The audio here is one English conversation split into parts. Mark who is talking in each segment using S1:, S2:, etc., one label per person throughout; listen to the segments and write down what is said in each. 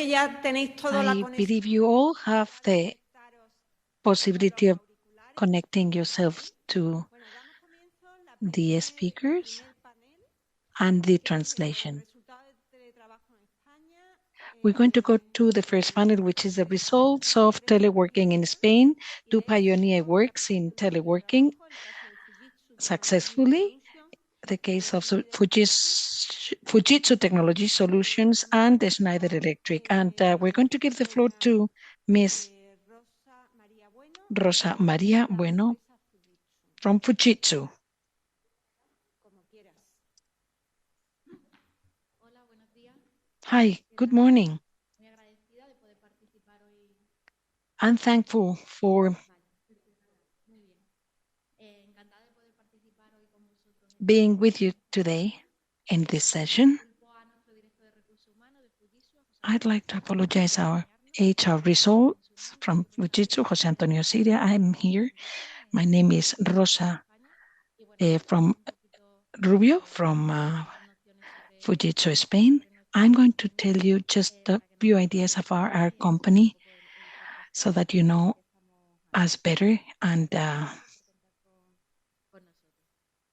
S1: I believe you all have the possibility of connecting yourselves to the speakers and the translation. We're going to go to the first panel, which is the results of teleworking in Spain. 2 pioneer works in teleworking successfully. The case of Fujitsu Technology Solutions and the Schneider Electric. And we're going to give the floor to Ms. ROSA Mª Bueno from Fujitsu. Hi, good morning. I'm thankful for being with you today in this session. I'd like to apologize our HR results from Fujitsu, José Antonio Siria. I'm here. My name is Rosa from RUBIO from Fujitsu, Spain. I'm going to tell you just a few ideas of our company so that you know us better. And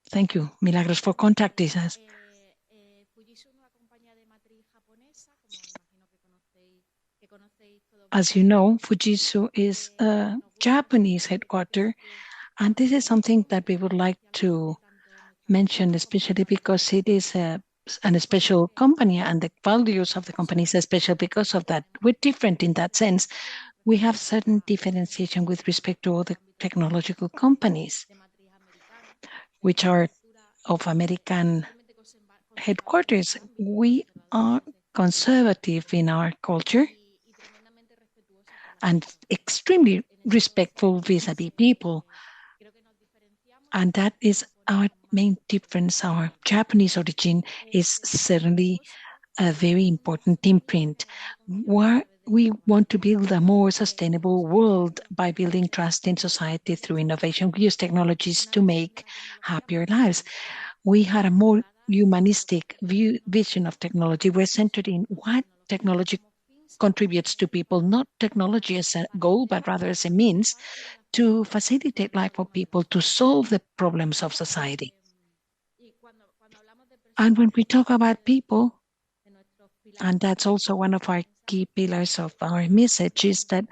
S1: thank you, Milagros, for contacting us. As you know, Fujitsu is a Japanese headquarters, and this is something that we would like to mention, especially because it is a special company, and the values of the company is special because of that. We're different in that sense. We have certain differentiation with respect to other technological companies, which are of American headquarters. We are conservative in our culture and extremely respectful vis-a-vis people. And that is our main difference. Our Japanese origin is certainly a very important imprint. Where we want to build a more sustainable world by building trust in society through innovation. We use technologies to make happier lives. We had a more humanistic vision of technology. We're centered in what technology contributes to people, not technology as a goal, but rather as a means to facilitate life for people, to solve the problems of society. And when we talk about people, and that's also one of our key pillars of our message, is that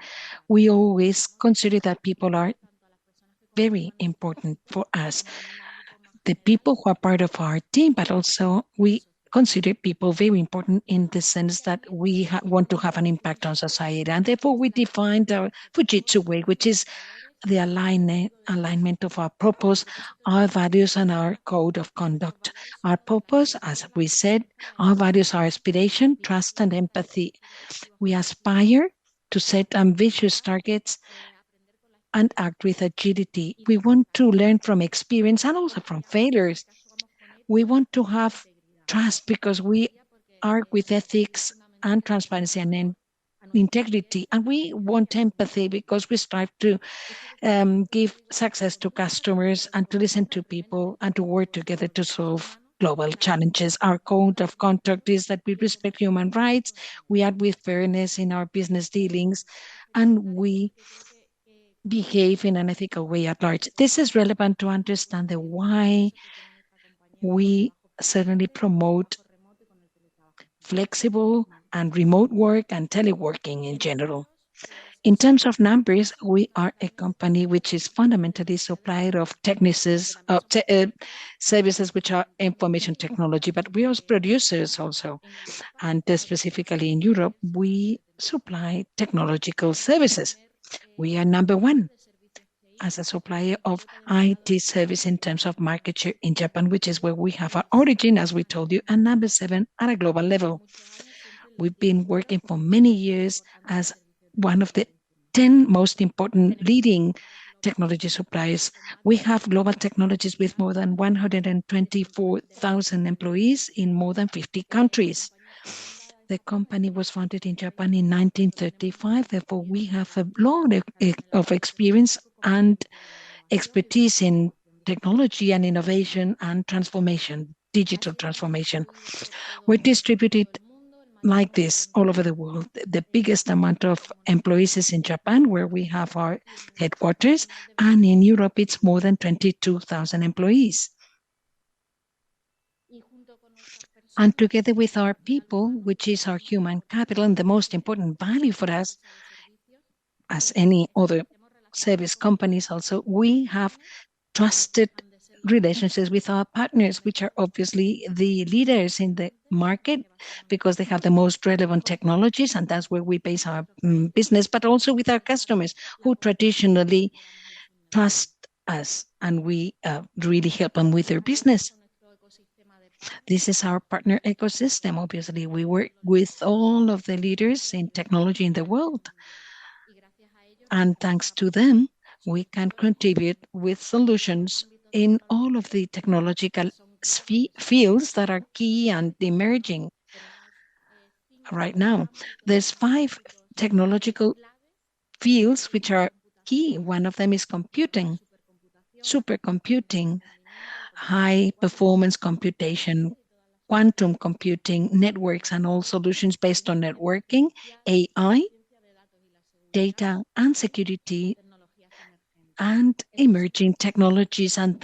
S1: we always consider that people are very important for us. The people who are part of our team, but also we consider people very important in the sense that we want to have an impact on society. And therefore we defined our Fujitsu way, which is the alignment of our purpose, our values, and our code of conduct. Our purpose, as we said, our values are aspiration, trust, and empathy. We aspire to set ambitious targets and act with agility. We want to learn from experience and also from failures. We want to have trust because we are with ethics and transparency and integrity. And we want empathy because we strive to give success to customers and to listen to people and to work together to solve global challenges. Our code of conduct is that we respect human rights, we act with fairness in our business dealings, and we behave in an ethical way at large. This is relevant to understand the why we certainly promote flexible and remote work and teleworking in general. In terms of numbers, we are a company which is fundamentally supplier of services which are information technology, but we are producers also. And specifically in Europe, we supply technological services. We are number one as a supplier of IT service in terms of market share in Japan, which is where we have our origin, as we told you, and number 7 at a global level. We've been working for many years as one of the 10 most important leading technology suppliers. We have global technologies with more than 124,000 employees in more than 50 countries. The company was founded in Japan in 1935. Therefore, we have a lot of experience and expertise in technology and innovation and transformation, digital transformation. We're distributed like this all over the world. The biggest amount of employees is in Japan, where we have our headquarters, and in Europe, it's more than 22,000 employees. And together with our people, which is our human capital and the most important value for us, as any other service companies also, we have trusted relationships with our partners, which are obviously the leaders in the market because they have the most relevant technologies, and that's where we base our business, but also with our customers who traditionally trust us, and we really help them with their business. This is our partner ecosystem. Obviously, we work with all of the leaders in technology in the world, and thanks to them, we can contribute with solutions in all of the technological fields that are key and emerging right now. There's 5 technological fields which are key. One of them is computing, supercomputing, high performance computation, quantum computing, networks and all solutions based on networking, AI, data and security, and emerging technologies. And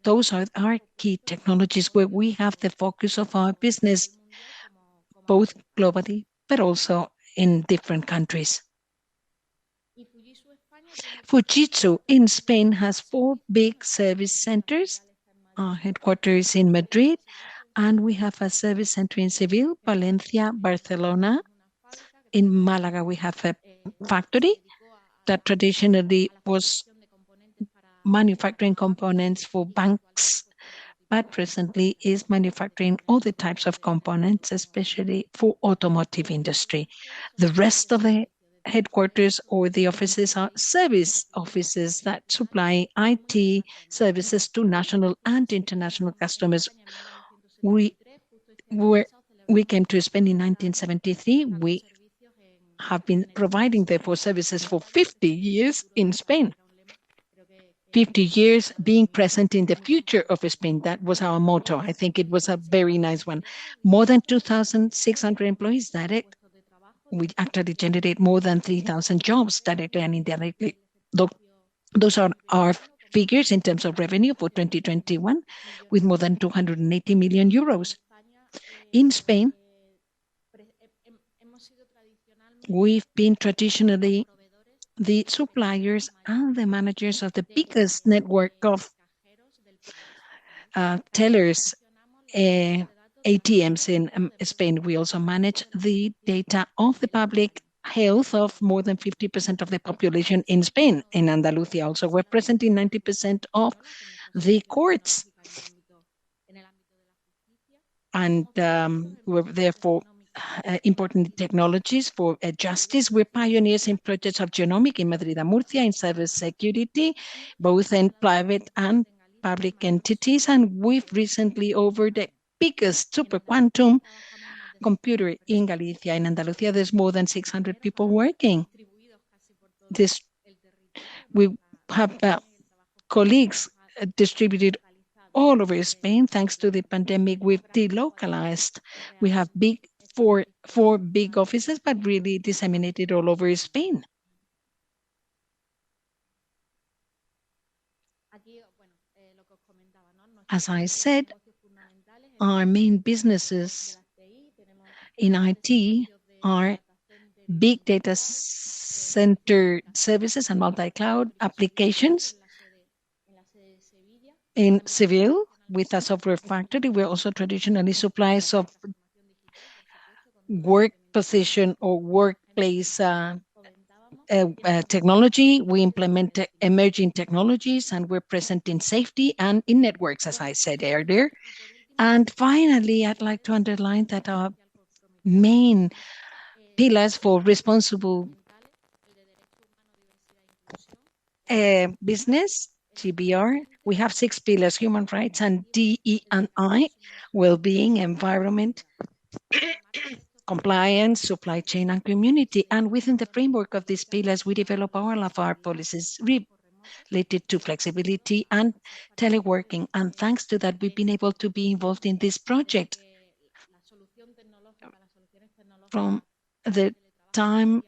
S1: those are our key technologies where we have the focus of our business, both globally, but also in different countries. Fujitsu in Spain has 4 big service centers. Our headquarters in Madrid, and we have a service center in Seville, Valencia, Barcelona. In Málaga, we have a factory that traditionally was manufacturing components for banks, but recently is manufacturing all the types of components, especially for automotive industry. The rest of the headquarters or the offices are service offices that supply IT services to national and international customers. We came to Spain in 1973. We have been providing therefore services for 50 years in Spain. 50 years being present in the future of Spain. That was our motto. I think it was a very nice one. More than 2,600 employees direct. We actually generate more than 3,000 jobs directly and indirectly. Those are our figures in terms of revenue for 2021, with more than 280 million euros. In Spain, we've been traditionally the suppliers and the managers of the biggest network of tellers, ATMs in Spain. We also manage the data of the public health of more than 50% of the population in Spain. In Andalusia also, we're present in 90% of the courts. And we're therefore important technologies for justice. We're pioneers in projects of genomic in Madrid and Murcia, in cybersecurity, both in private and public entities. And we've recently over the biggest super quantum computer in Galicia. In Andalusia, there's more than 600 people working. We have colleagues distributed all over Spain. Thanks to the pandemic, we've delocalized. We have four big offices, but really disseminated all over Spain. As I said, our main businesses in IT are big data center services and multi-cloud applications. In Seville, with a software factory, we're also traditionally suppliers of work position or workplace technology. We implement emerging technologies, and we're present in safety and in networks, as I said earlier. And finally, I'd like to underline that our main pillars for responsible business, GBR, we have 6 pillars: human rights and DE&I, well-being, environment, compliance, supply chain, and community. And within the framework of these pillars, we develop all of our policies related to flexibility and teleworking. And thanks to that, we've been able to be involved in this project. from the time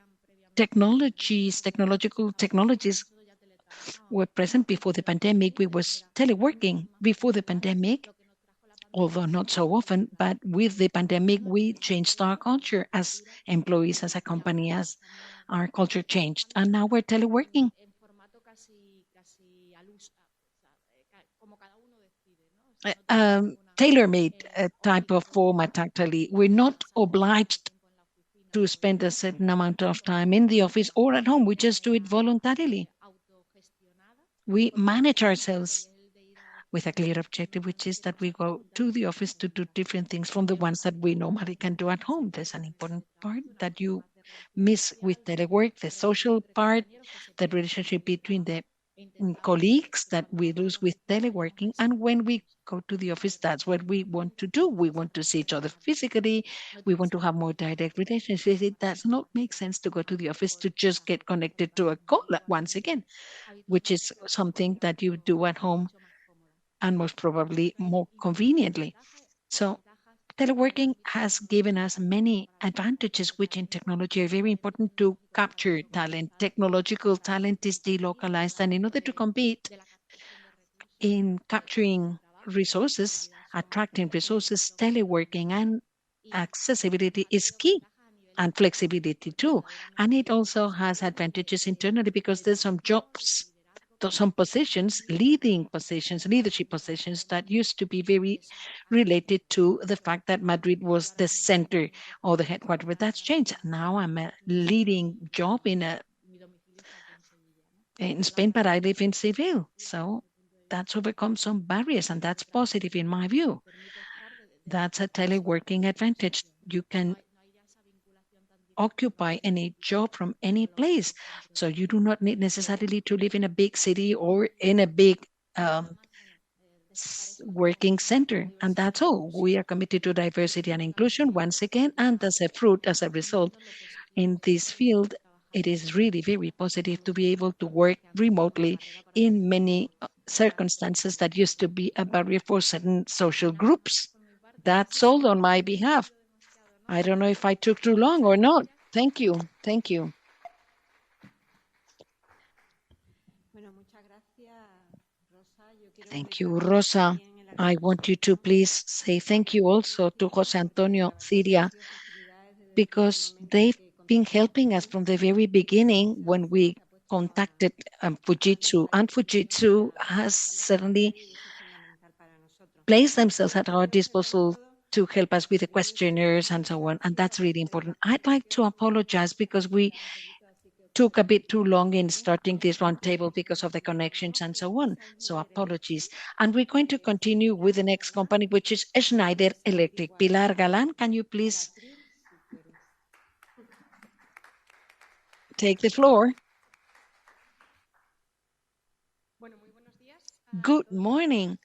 S1: technological technologies were present before the pandemic. We was teleworking before the pandemic, although not so often, but with the pandemic, we changed our culture as employees, as a company, as our culture changed. And now we're teleworking. Tailor-made type of format, actually. We're not obliged to spend a certain amount of time in the office or at home. We just do it voluntarily. We manage ourselves with a clear objective, which is that we go to the office to do different things from the ones that we normally can do at home. There's an important part that you miss with telework, the social part, the relationship between the colleagues that we lose with teleworking. And when we go to the office, that's what we want to do. We want to see each other physically. We want to have more direct relationships. It does not make sense to go to the office to just get connected to a call once again, which is something that you do at home and most probably more conveniently. So teleworking has given us many advantages, which in technology are very important to capture talent. Technological talent is delocalized, and in order to compete in capturing resources, attracting resources, teleworking and accessibility is key, and flexibility too. And it also has advantages internally because there's some jobs, some positions, leading positions, leadership positions that used to be very related to the fact that Madrid was the center or the headquarters. But that's changed. Now I'm a leading job in Spain, but I live in Seville. So that's overcome some barriers, and that's positive in my view. That's a teleworking advantage. You can occupy any job from any place. So you do not need necessarily to live in a big city or in a big working center. And that's all. We are committed to diversity and inclusion once again. And as a fruit, as a result, in this field, it is really very positive to be able to work remotely in many circumstances that used to be a barrier for certain social groups. That's all on my behalf. I don't know if I took too long or not. Thank you. Thank you. Thank you, Rosa. I want you to please say thank you also to José Antonio Ciria, because they've been helping us from the very beginning when we contacted Fujitsu, and Fujitsu has certainly placed themselves at our disposal to help us with the questionnaires and so on, and that's really important. I'd like to apologize because we took a bit too long in starting this roundtable because of the connections and so on. So apologies. And we're going to continue with the next company, which is Schneider Electric. Pilar Galán, can you please take the floor? Good morning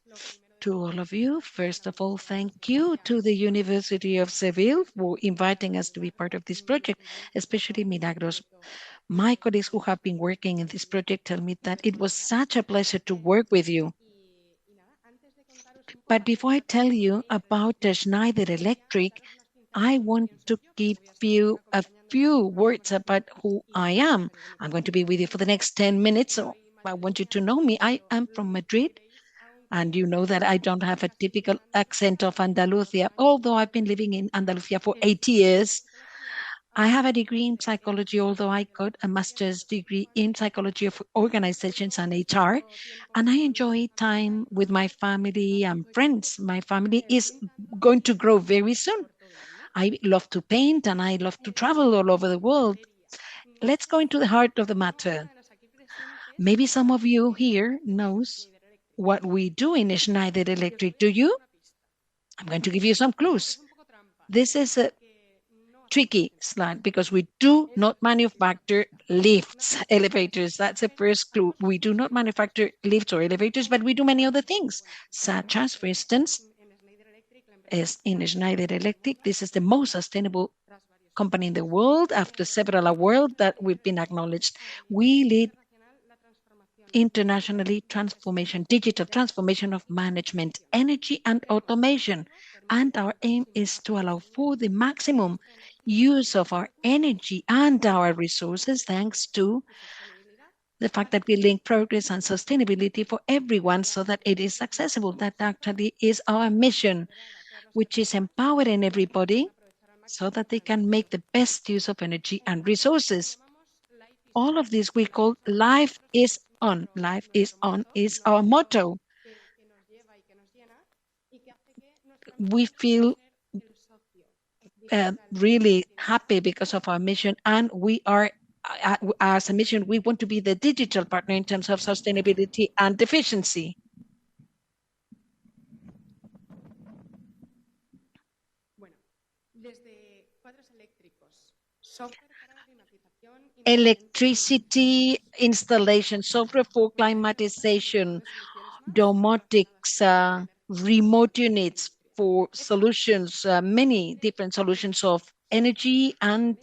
S1: to all of you. First of all, thank you to the University of Seville for inviting us to be part of this project, especially Milagros. My colleagues who have been working in this project tell me that it was such a pleasure to work with you. But before I tell you about the Schneider Electric, I want to give you a few words about who I am. I'm going to be with you for the next 10 minutes, so I want you to know me. I am from Madrid, and you know that I don't have a typical accent of Andalusia, although I've been living in Andalusia for 8 years. I have a degree in psychology, although I got a master's degree in psychology of organizations and HR, and I enjoy time with my family and friends. My family is going to grow very soon. I love to paint and I love to travel all over the world. Let's go into the heart of the matter. Maybe some of you here knows what we do in Schneider Electric. Do you? I'm going to give you some clues. This is a tricky slide because we do not manufacture lifts, elevators. That's the first clue. We do not manufacture lifts or elevators, but we do many other things, such as, for instance, as in Schneider Electric, this is the most sustainable company in the world after several awards that we've been acknowledged. We lead internationally transformation, digital transformation of management, energy and automation. And our aim is to allow for the maximum use of our energy and our resources, thanks to the fact that we link progress and sustainability for everyone so that it is accessible. That actually is our mission, which is empowering everybody so that they can make the best use of energy and resources. All of this we call life is on. Life is on is our motto. We feel really happy because of our mission, and we are, as a mission, we want to be the digital partner in terms of sustainability and efficiency. Electricity installation, software for climatization, domotics, remote units for solutions, many different solutions of energy and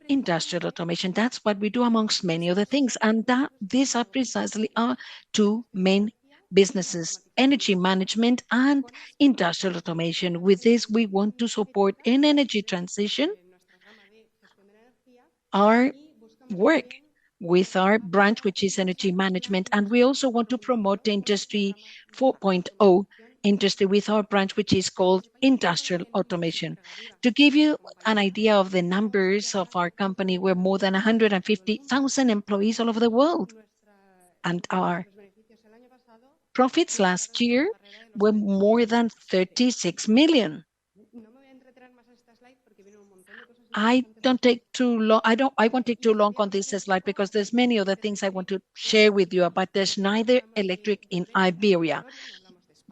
S1: industrial automation. That's what we do amongst many other things. And these are precisely our two main businesses, energy management and industrial automation. With this, we want to support an energy transition, our work with our branch, which is energy management. And we also want to promote Industry 4.0 industry with our branch, which is called industrial automation. To give you an idea of the numbers of our company, we're more than 150,000 employees all over the world. And our profits last year were more than 36 million. I won't take too long on this slide because there's many other things I want to share with you about the Schneider Electric in Iberia.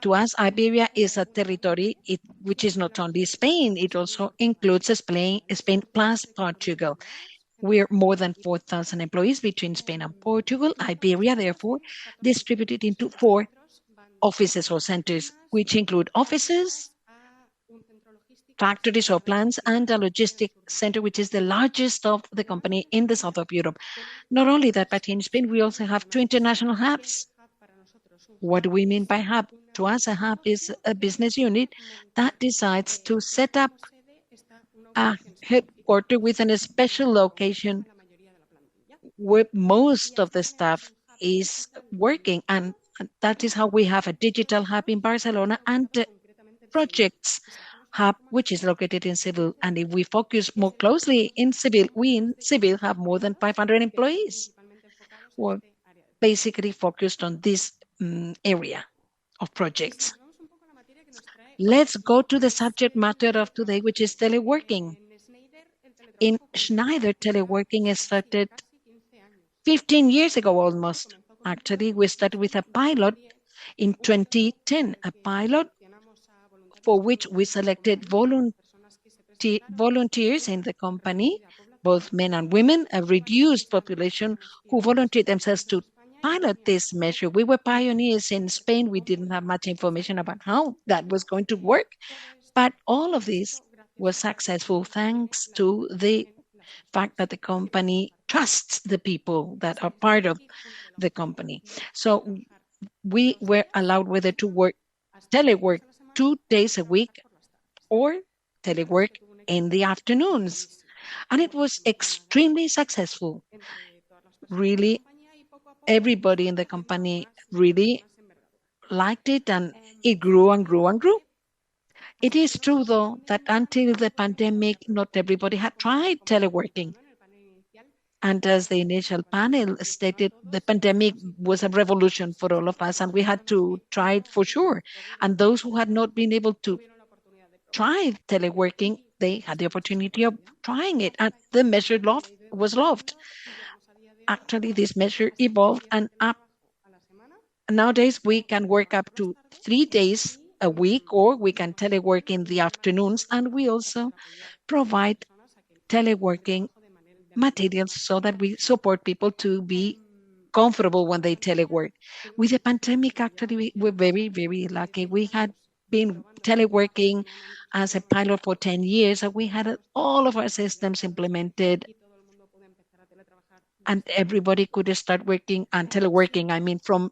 S1: To us, Iberia is a territory which is not only Spain, it also includes Spain plus Portugal. We're more than 4,000 employees between Spain and Portugal. Iberia, therefore, distributed into 4 offices or centers, which include offices, factories or plants, and a logistic center, which is the largest of the company in the south of Europe. Not only that, but in Spain, we also have 2 international hubs. What do we mean by hub? To us, a hub is a business unit that decides to set up a headquarters with a special location where most of the staff is working. And that is how we have a digital hub in Barcelona and projects hub, which is located in Seville. And if we focus more closely in Seville, we in Seville have more than 500 employees who are basically focused on this area of projects. Let's go to the subject matter of today, which is teleworking. In Schneider, teleworking started 15 years ago almost. Actually, we started with a pilot in 2010, a pilot for which we selected volunteers in the company, both men and women, a reduced population who volunteered themselves to pilot this measure. We were pioneers in Spain. We didn't have much information about how that was going to work, but all of this was successful thanks to the fact that the company trusts the people that are part of the company. So we were allowed whether to telework 2 days a week or telework in the afternoons. And it was extremely successful. Really, everybody in the company really liked it, and it grew and grew and grew. It is true, though, that until the pandemic, not everybody had tried teleworking. And as the initial panel stated, the pandemic was a revolution for all of us, and we had to try it for sure. And those who had not been able to try teleworking, they had the opportunity of trying it, and the measure was loved. Actually, this measure evolved, and nowadays we can work up to 3 days a week, or we can telework in the afternoons, and we also provide teleworking materials so that we support people to be comfortable when they telework. With the pandemic, actually, we were very, very lucky. We had been teleworking as a pilot for 10 years, and we had all of our systems implemented, and everybody could start working and teleworking, I mean, from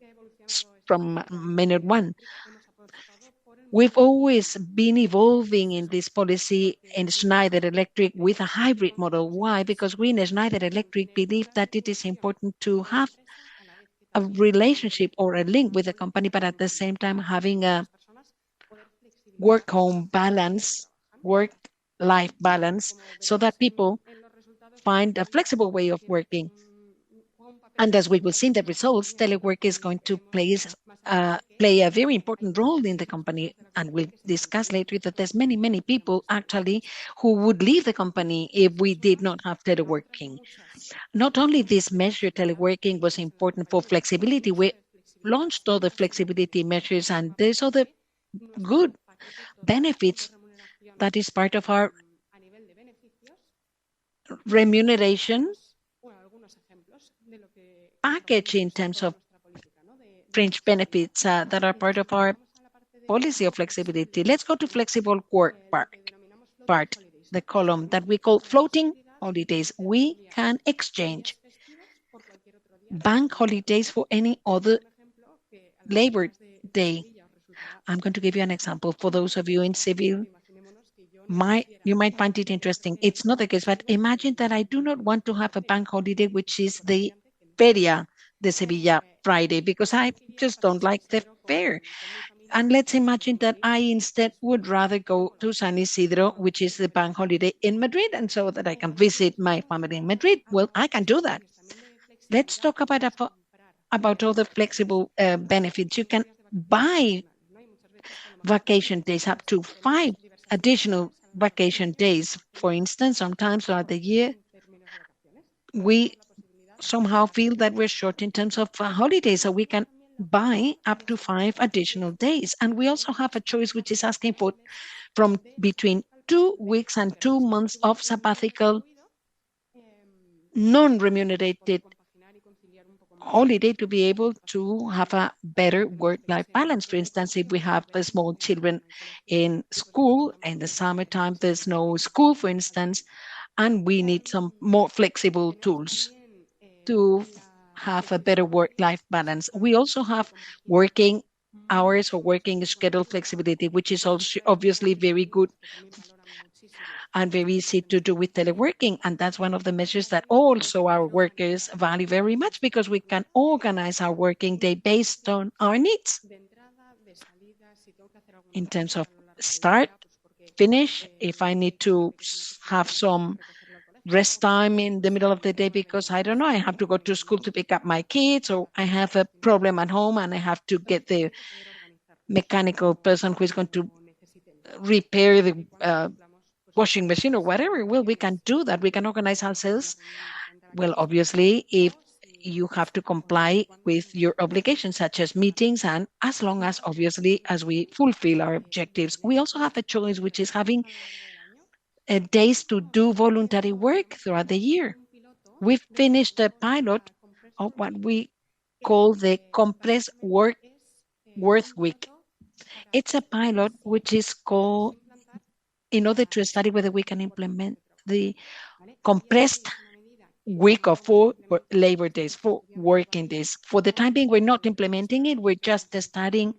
S1: minute one. We've always been evolving in this policy in Schneider Electric with a hybrid model. Why? Because we in Schneider Electric believe that it is important to have a relationship or a link with the company, but at the same time having a work-home balance, work-life balance, so that people find a flexible way of working. And as we will see in the results, telework is going to play a very important role in the company. And we'll discuss later that there's many, many people actually who would leave the company if we did not have teleworking. Not only this measure, teleworking was important for flexibility, we launched all the flexibility measures, and there's other good benefits that is part of our remuneration package in terms of fringe benefits that are part of our policy of flexibility. Let's go to flexible work part, the column that we call floating holidays. We can exchange bank holidays for any other Labor Day. I'm going to give you an example. For those of you in civil, you might find it interesting. It's not the case, but imagine that I do not want to have a bank holiday, which is the Feria de Sevilla Friday, because I just don't like the fair. And let's imagine that I instead would rather go to San Isidro, which is the bank holiday in Madrid, and so that I can visit my family in Madrid. Well, I can do that. Let's talk about all the flexible benefits. You can buy vacation days, up to 5 additional vacation days. For instance, sometimes throughout the year, we somehow feel that we're short in terms of holidays, so we can buy up to 5 additional days. And we also have a choice which is asking for from between 2 weeks and 2 months of sabbatical non-remunerated holiday to be able to have a better work-life balance. For instance, if we have small children in school, in the summertime, there's no school, for instance, and we need some more flexible tools to have a better work-life balance. We also have working hours or working schedule flexibility, which is also obviously very good and very easy to do with teleworking. And that's one of the measures that also our workers value very much, because we can organize our working day based on our needs. In terms of start, finish, if I need to have some rest time in the middle of the day because, I don't know, I have to go to school to pick up my kids, or I have a problem at home and I have to get the mechanical person who is going to repair the washing machine or whatever. Well, we can do that. We can organize ourselves. Well, obviously, if you have to comply with your obligations, such as meetings, and as long as, obviously, as we fulfill our objectives. We also have a choice, which is having days to do voluntary work throughout the year. We've finished a pilot of what we call the compressed work week. It's a pilot which is called in order to study whether we can implement the compressed week of 4 labor days, 4 working days. For the time being, we're not implementing it. We're just starting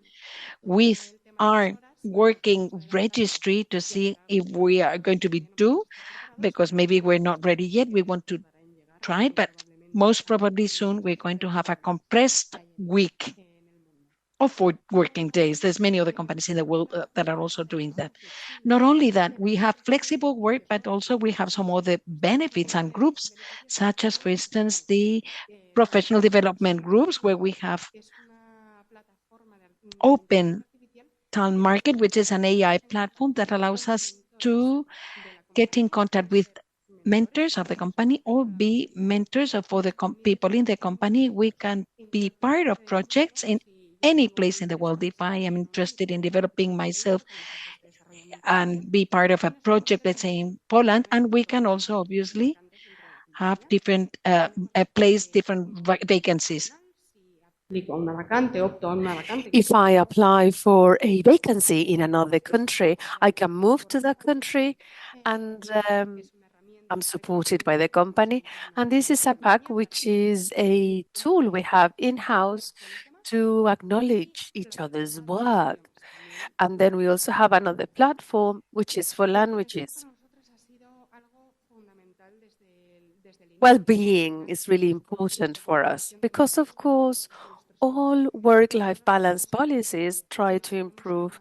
S1: with our working registry to see if we are going to be due, because maybe we're not ready yet. We want to try it, but most probably soon we're going to have a compressed week of 4 working days. There's many other companies in the world that are also doing that. Not only that, we have flexible work, but also we have some other benefits and groups, such as, for instance, the professional development groups, where we have Open Talent Market, which is an AI platform that allows us to get in contact with mentors of the company or be mentors of other people in the company. We can be part of projects in any place in the world. If I am interested in developing myself and be part of a project, let's say in Poland, and we can also obviously have different different vacancies.
S2: If I apply for a vacancy in another country, I can move to that country, and I'm supported by the company. And this is a pack, which is a tool we have in-house to acknowledge each other's work. And then we also have another platform, which is for languages. Well-being is really important for us because, of course, all work-life balance policies try to improve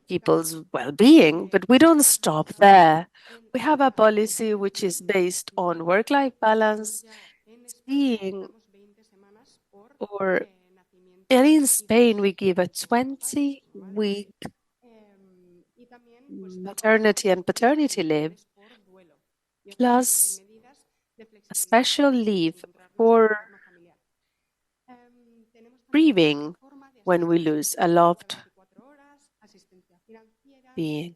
S2: people's well-being, but we don't stop there. We have a policy which is based on work-life balance, seeing, or and in Spain we give a 20-week maternity and paternity leave, plus a special leave for grieving when we lose a loved being.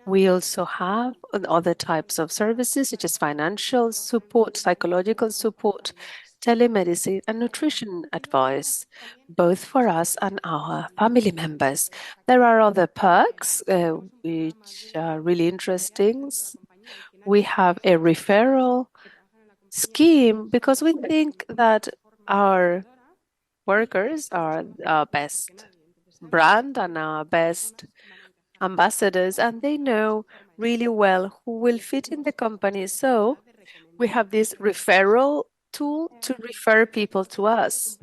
S2: We also have other types of services such as financial support, psychological support, telemedicine, and nutrition advice, both for us and our family members. There are other perks which are really interesting. We have a referral scheme because we think that our workers are our best brand and our best ambassadors, and they know really well who will fit in the company. So we have this referral tool to refer people to us.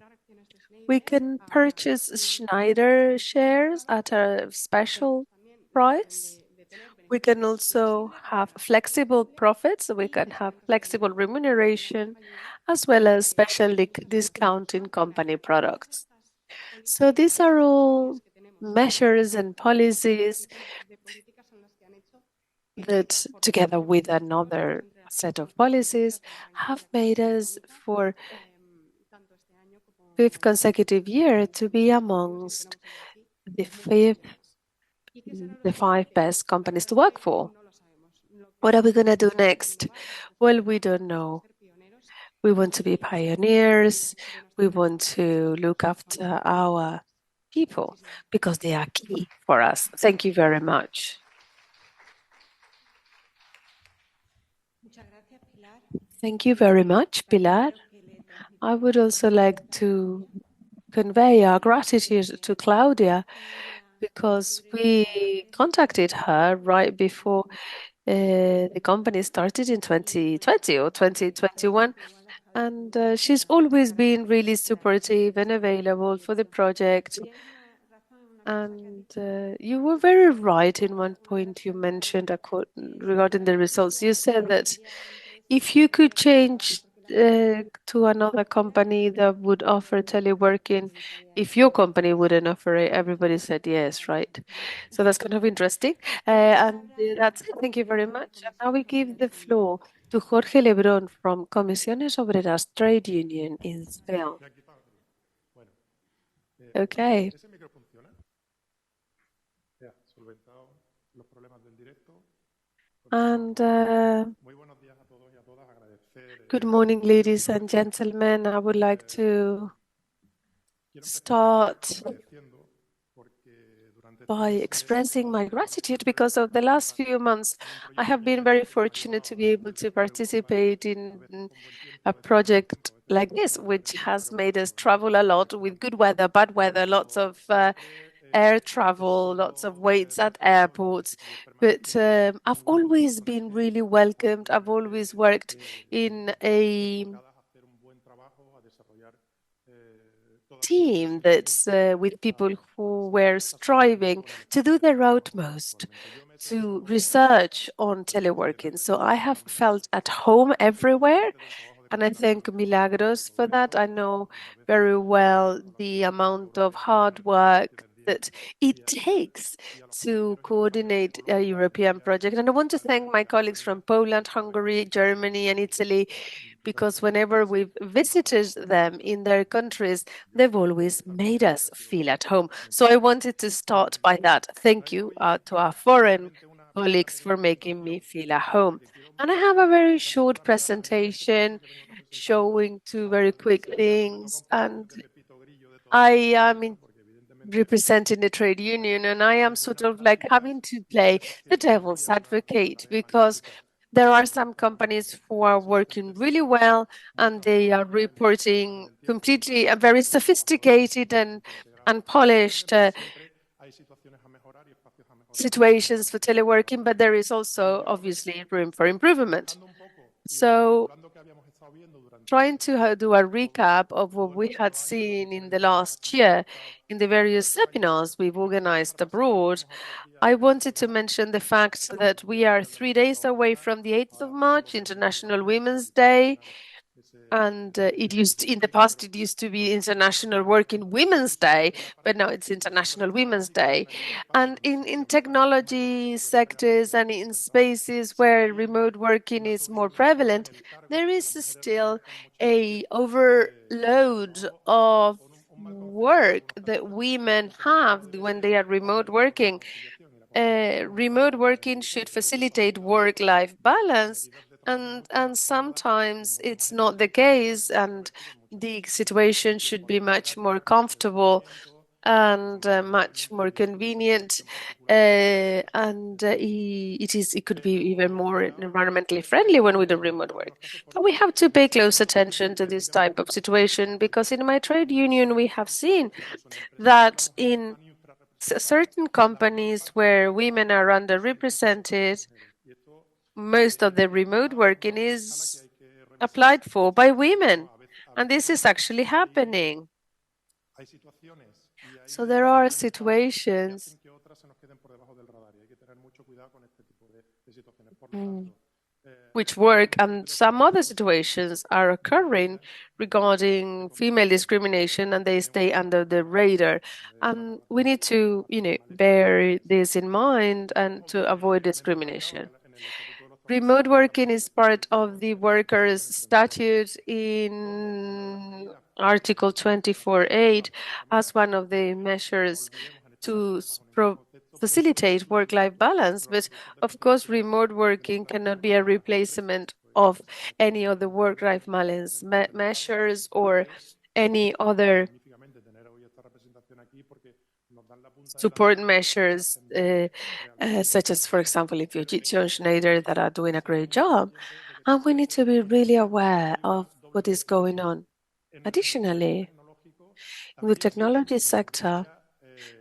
S2: We can purchase Schneider shares at a special price. We can also have flexible profits, so we can have flexible remuneration, as well as special discount in company products. So these are all measures and policies that, together with another set of policies, have made us for fifth consecutive year to be amongst the five best companies to work for. What are we going to do next? Well, we don't know. We want to be pioneers. We want to look after our people because they are key for us. Thank you very much. Thank you very much, Pilar. I would also like to convey our gratitude to Claudia because we contacted her right before the company started in 2020 or 2021. And she's always been really supportive and available for the project. And you were very right in one point you mentioned regarding the results. You said that if you could change to another company that would offer teleworking, if your company wouldn't offer it, everybody said yes, right? So that's kind of interesting. And that's it. Thank you very much. And now we give the floor to Jorge Lebrón from Comisiones Obreras Trade Union in Spain. Okay. And good morning, ladies and gentlemen. I would like to start by expressing my gratitude because of the last few months. I have been very fortunate to be able to participate in a project like this, which has made us travel a lot with good weather, bad weather, lots of air travel, lots of waits at airports. But I've always been really welcomed. I've always worked in a team that's with people who were striving to do their utmost to research on teleworking. So I have felt at home everywhere. And I thank Milagros for that. I know very well the amount of hard work that it takes to coordinate a European project. And I want to thank my colleagues from Poland, Hungary, Germany, and Italy, because whenever we've visited them in their countries, they've always made us feel at home. So I wanted to start by that. Thank you to our foreign colleagues for making me feel at home. And I have a very short presentation showing two very quick things. And I am representing the trade union, and I am sort of like having to play the devil's advocate because there are some companies who are working really well and they are reporting completely very sophisticated and polished situations for teleworking, but there is also obviously room for improvement. So trying to do a recap of what we had seen in the last year in the various seminars we've organized abroad, I wanted to mention the fact that we are 3 days away from the 8th of March, International Women's Day. And in the past, it used to be International Working Women's Day, but now it's International Women's Day. And in technology sectors and in spaces where remote working is more prevalent, there is still a overload of work that women have when they are remote working. Remote working should facilitate work-life balance, and sometimes it's not the case, and the situation should be much more comfortable and much more convenient, and it could be even more environmentally friendly when we do remote work. But we have to pay close attention to this type of situation, because in my trade union we have seen that in certain companies where women are underrepresented, most of the remote working is applied for by women, and this is actually happening. So there are situations which work, and some other situations are occurring regarding female discrimination, and they stay under the radar. And we need to, bear this in mind and to avoid discrimination. Remote working is part of the workers' statute in Article 24.8 as one of the measures to facilitate work-life balance. But of course, remote working cannot be a replacement of any other work-life balance measures or any other support measures, such as, for example, if Fujitsu and Schneider that are doing a great job. And we need to be really aware of what is going on. Additionally, in the technology sector,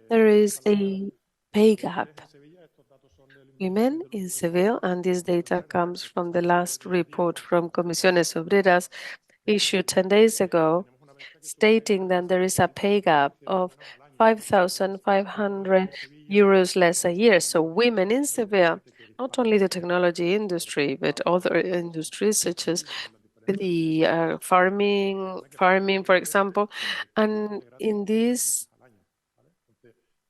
S2: there is a pay gap. Women in Seville, and this data comes from the last report from Comisiones Obreras issued 10 days ago, stating that there is a pay gap of 5,500 euros less a year. So women in Seville, not only the technology industry, but other industries such as the farming, for example, and in these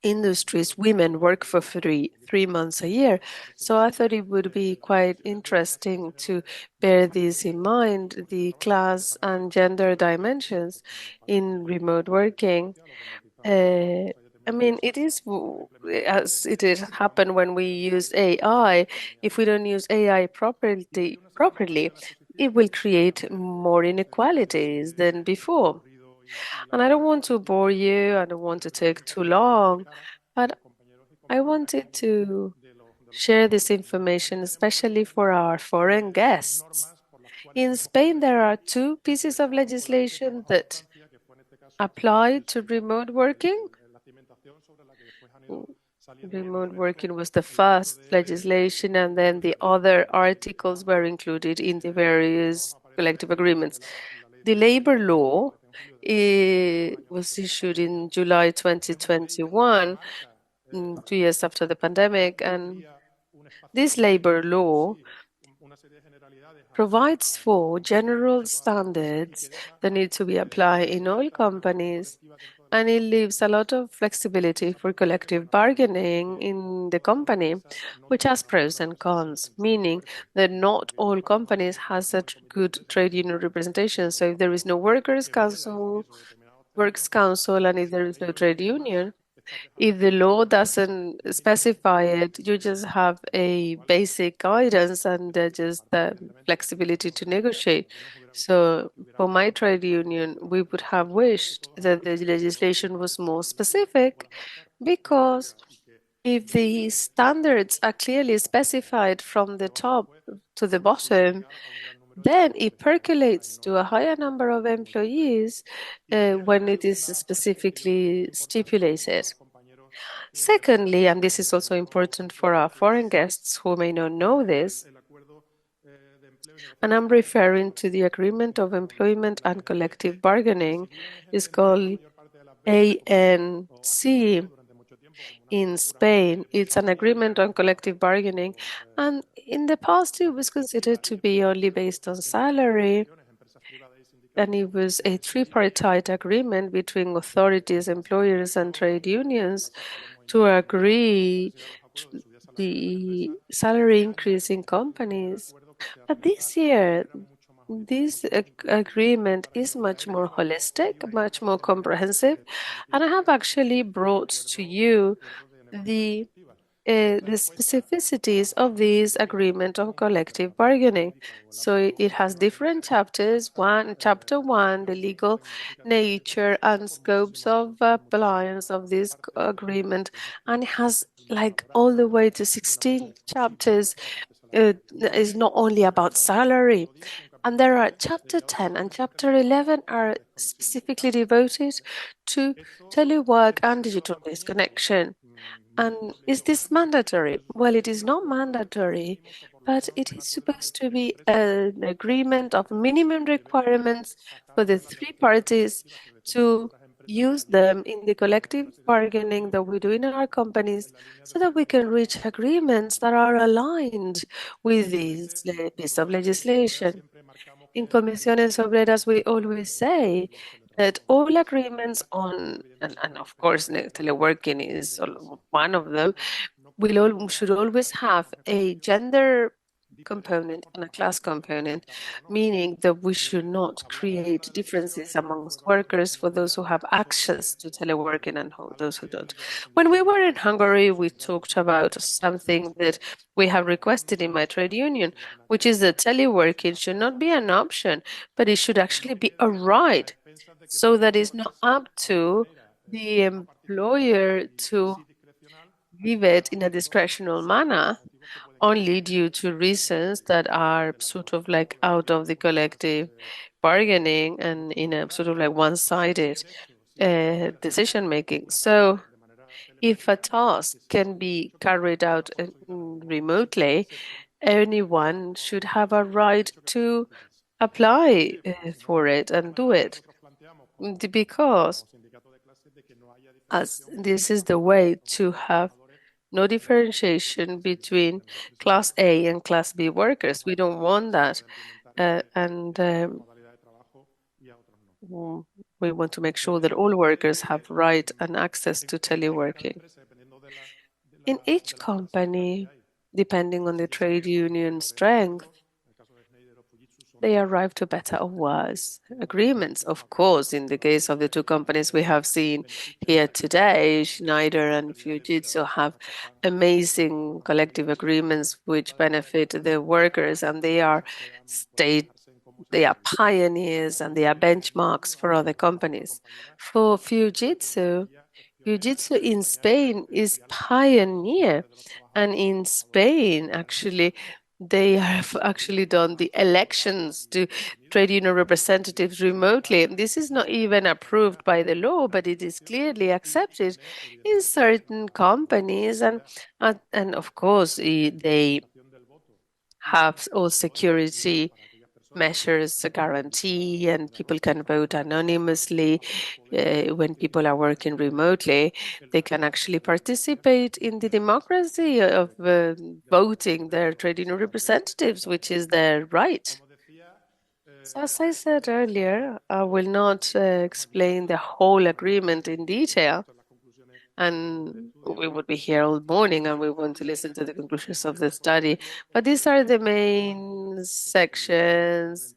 S2: industries, women work for three months a year. So I thought it would be quite interesting to bear this in mind, the class and gender dimensions in remote working. I mean, it is as it has happened when we use AI. If we don't use AI properly, it will create more inequalities than before. And I don't want to bore you, I don't want to take too long, but I wanted to share this information, especially for our foreign guests. In Spain, there are 2 pieces of legislation that apply to remote working. Remote working was the first legislation, and then the other articles were included in the various collective agreements. The labor law was issued in July 2021, 2 years after the pandemic, and this labor law provides for general standards that need to be applied in all companies, and it leaves a lot of flexibility for collective bargaining in the company, which has pros and cons, meaning that not all companies has a good trade union representation. So if there is no works council, and if there is no trade union, if the law doesn't specify it, you just have a basic guidance and just the flexibility to negotiate. So for my trade union, we would have wished that the legislation was more specific, because if the standards are clearly specified from the top to the bottom, then it percolates to a higher number of employees when it is specifically stipulated. Secondly, and this is also important for our foreign guests who may not know this, and I'm referring to the Agreement of Employment and Collective Bargaining, is called ANC in Spain. It's an agreement on collective bargaining, and in the past it was considered to be only based on salary, and it was a tripartite agreement between authorities, employers, and trade unions to agree the salary increase in companies. But this year, this agreement is much more holistic, much more comprehensive, and I have actually brought to you the the specificities of this agreement on collective bargaining. So it has different chapters. Chapter 1, the legal nature and scopes of appliance of this agreement, and it has like all the way to 16 chapters. Is not only about salary. And there are chapter 10 and chapter 11 are specifically devoted to telework and digital disconnection. And is this mandatory? Well, it is not mandatory, but it is supposed to be an agreement of minimum requirements for the three parties to use them in the collective bargaining that we do in our companies so that we can reach agreements that are aligned with this piece of legislation. In Comisiones Obreras, we always say that all agreements on, and of course, teleworking is one of them, should always have a gender component and a class component, meaning that we should not create differences amongst workers for those who have access to teleworking and those who don't. When we were in Hungary, we talked about something that we have requested in my trade union, which is that teleworking should not be an option, but it should actually be a right, so that it's not up to the employer to give it in a discretional manner only due to reasons that are sort of like out of the collective bargaining and in a sort of like one-sided decision making. So if a task can be carried out remotely, anyone should have a right to apply for it and do it. Because as this is the way to have no differentiation between Class A and Class B workers. We don't want that. We want to make sure that all workers have right and access to teleworking. In each company, depending on the trade union strength, they arrive to better or worse agreements. Of course, in the case of the two companies we have seen here today, Schneider and Fujitsu have amazing collective agreements which benefit the workers, and they are pioneers and they are benchmarks for other companies. For Fujitsu in Spain is pioneer, and in Spain, actually, they have actually done the elections to trade union representatives remotely. This is not even approved by the law, but it is clearly accepted in certain companies, and of course, they have all security measures a guarantee, and people can vote anonymously. When people are working remotely, they can actually participate in the democracy of voting their trade union representatives, which is their right. So as I said earlier, I will not explain the whole agreement in detail, and we would be here all morning and we want to listen to the conclusions of the study. But these are the main sections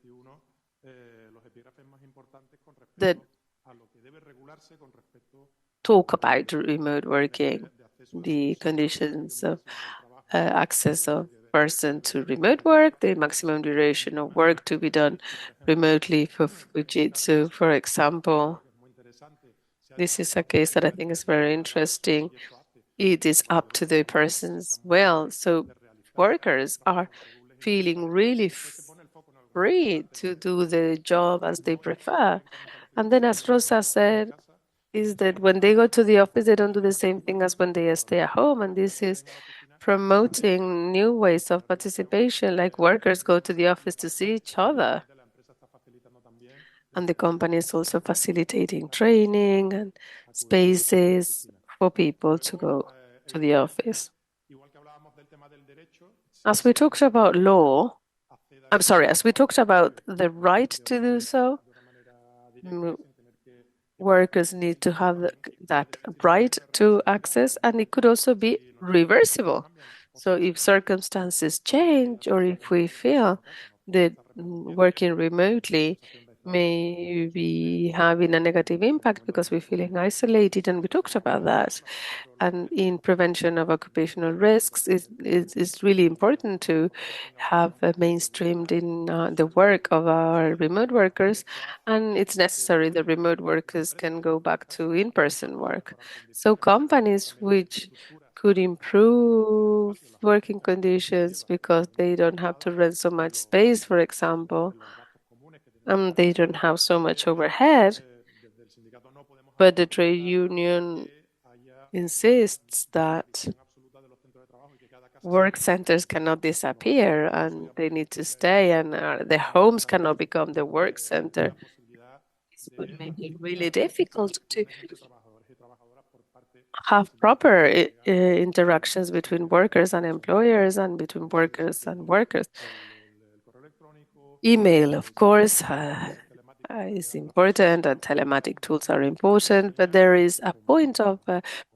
S2: that talk about remote working, the conditions of access of person to remote work, the maximum duration of work to be done remotely for Fujitsu, for example. This is a case that I think is very interesting. It is up to the person's will. So workers are feeling really free to do the job as they prefer. And then, as Rosa said, is that when they go to the office, they don't do the same thing as when they stay at home. And this is promoting new ways of participation, like workers go to the office to see each other. And the company is also facilitating training and spaces for people to go to the office. As we talked about law, as we talked about the right to do so, workers need to have that right to access, and it could also be reversible. So if circumstances change, or if we feel that working remotely may be having a negative impact because we're feeling isolated, and we talked about that. And in prevention of occupational risks, it's really important to have mainstreamed in the work of our remote workers, and it's necessary that remote workers can go back to in-person work. So companies which could improve working conditions because they don't have to rent so much space, for example, and they don't have so much overhead, but the trade union insists that work centers cannot disappear and they need to stay, and their homes cannot become the work center. It would make it really difficult to have proper interactions between workers and employers and between workers and workers. Email, of course, is important, and telematic tools are important, but there is a point of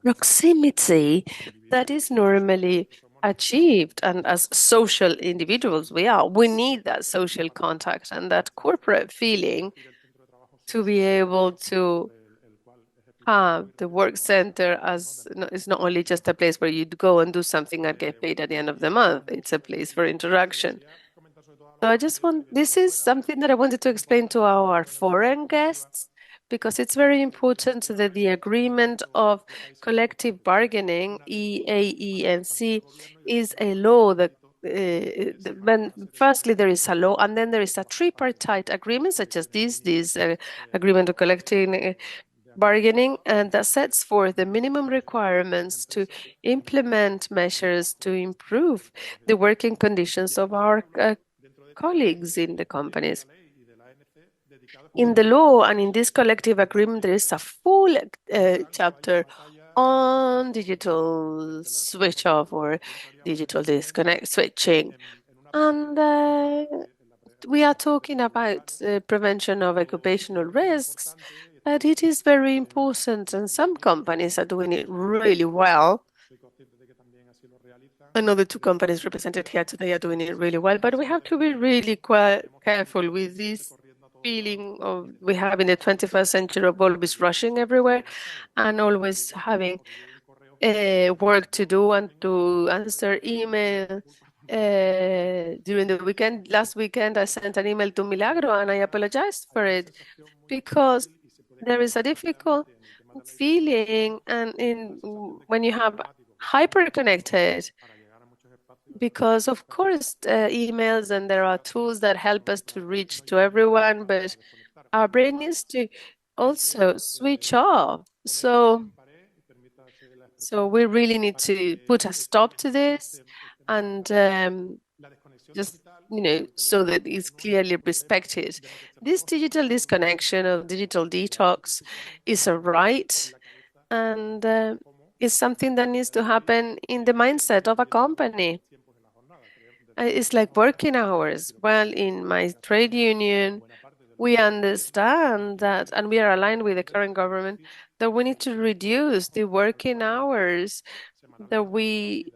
S2: proximity that is normally achieved. And as social individuals we need that social contact and that corporate feeling to be able to have the work center as it's not only just a place where you go and do something and get paid at the end of the month. It's a place for interaction. So this is something that I wanted to explain to our foreign guests, because it's very important that the agreement of collective bargaining, EAENC, is a law that firstly there is a law, and then there is a tripartite agreement such as this agreement of collective bargaining, and that sets forth the minimum requirements to implement measures to improve the working conditions of our colleagues in the companies. In the law and in this collective agreement, there is a full chapter on digital switch off or digital disconnect switching. And we are talking about prevention of occupational risks, but it is very important, and some companies are doing it really well. I know the two companies represented here today are doing it really well, but we have to be really quite careful with this feeling of we have in the 21st century of always rushing everywhere and always having work to do and to answer email. During the weekend, last weekend, I sent an email to Milagro and I apologized for it because there is a difficult feeling and when you have hyper connected, because of course emails and there are tools that help us to reach to everyone, but our brain needs to also switch off. So we really need to put a stop to this and just so that it's clearly respected. This digital disconnection or digital detox is a right, and is something that needs to happen in the mindset of a company. It's like working hours. Well, in my trade union, we understand that, and we are aligned with the current government, that we need to reduce the working hours that we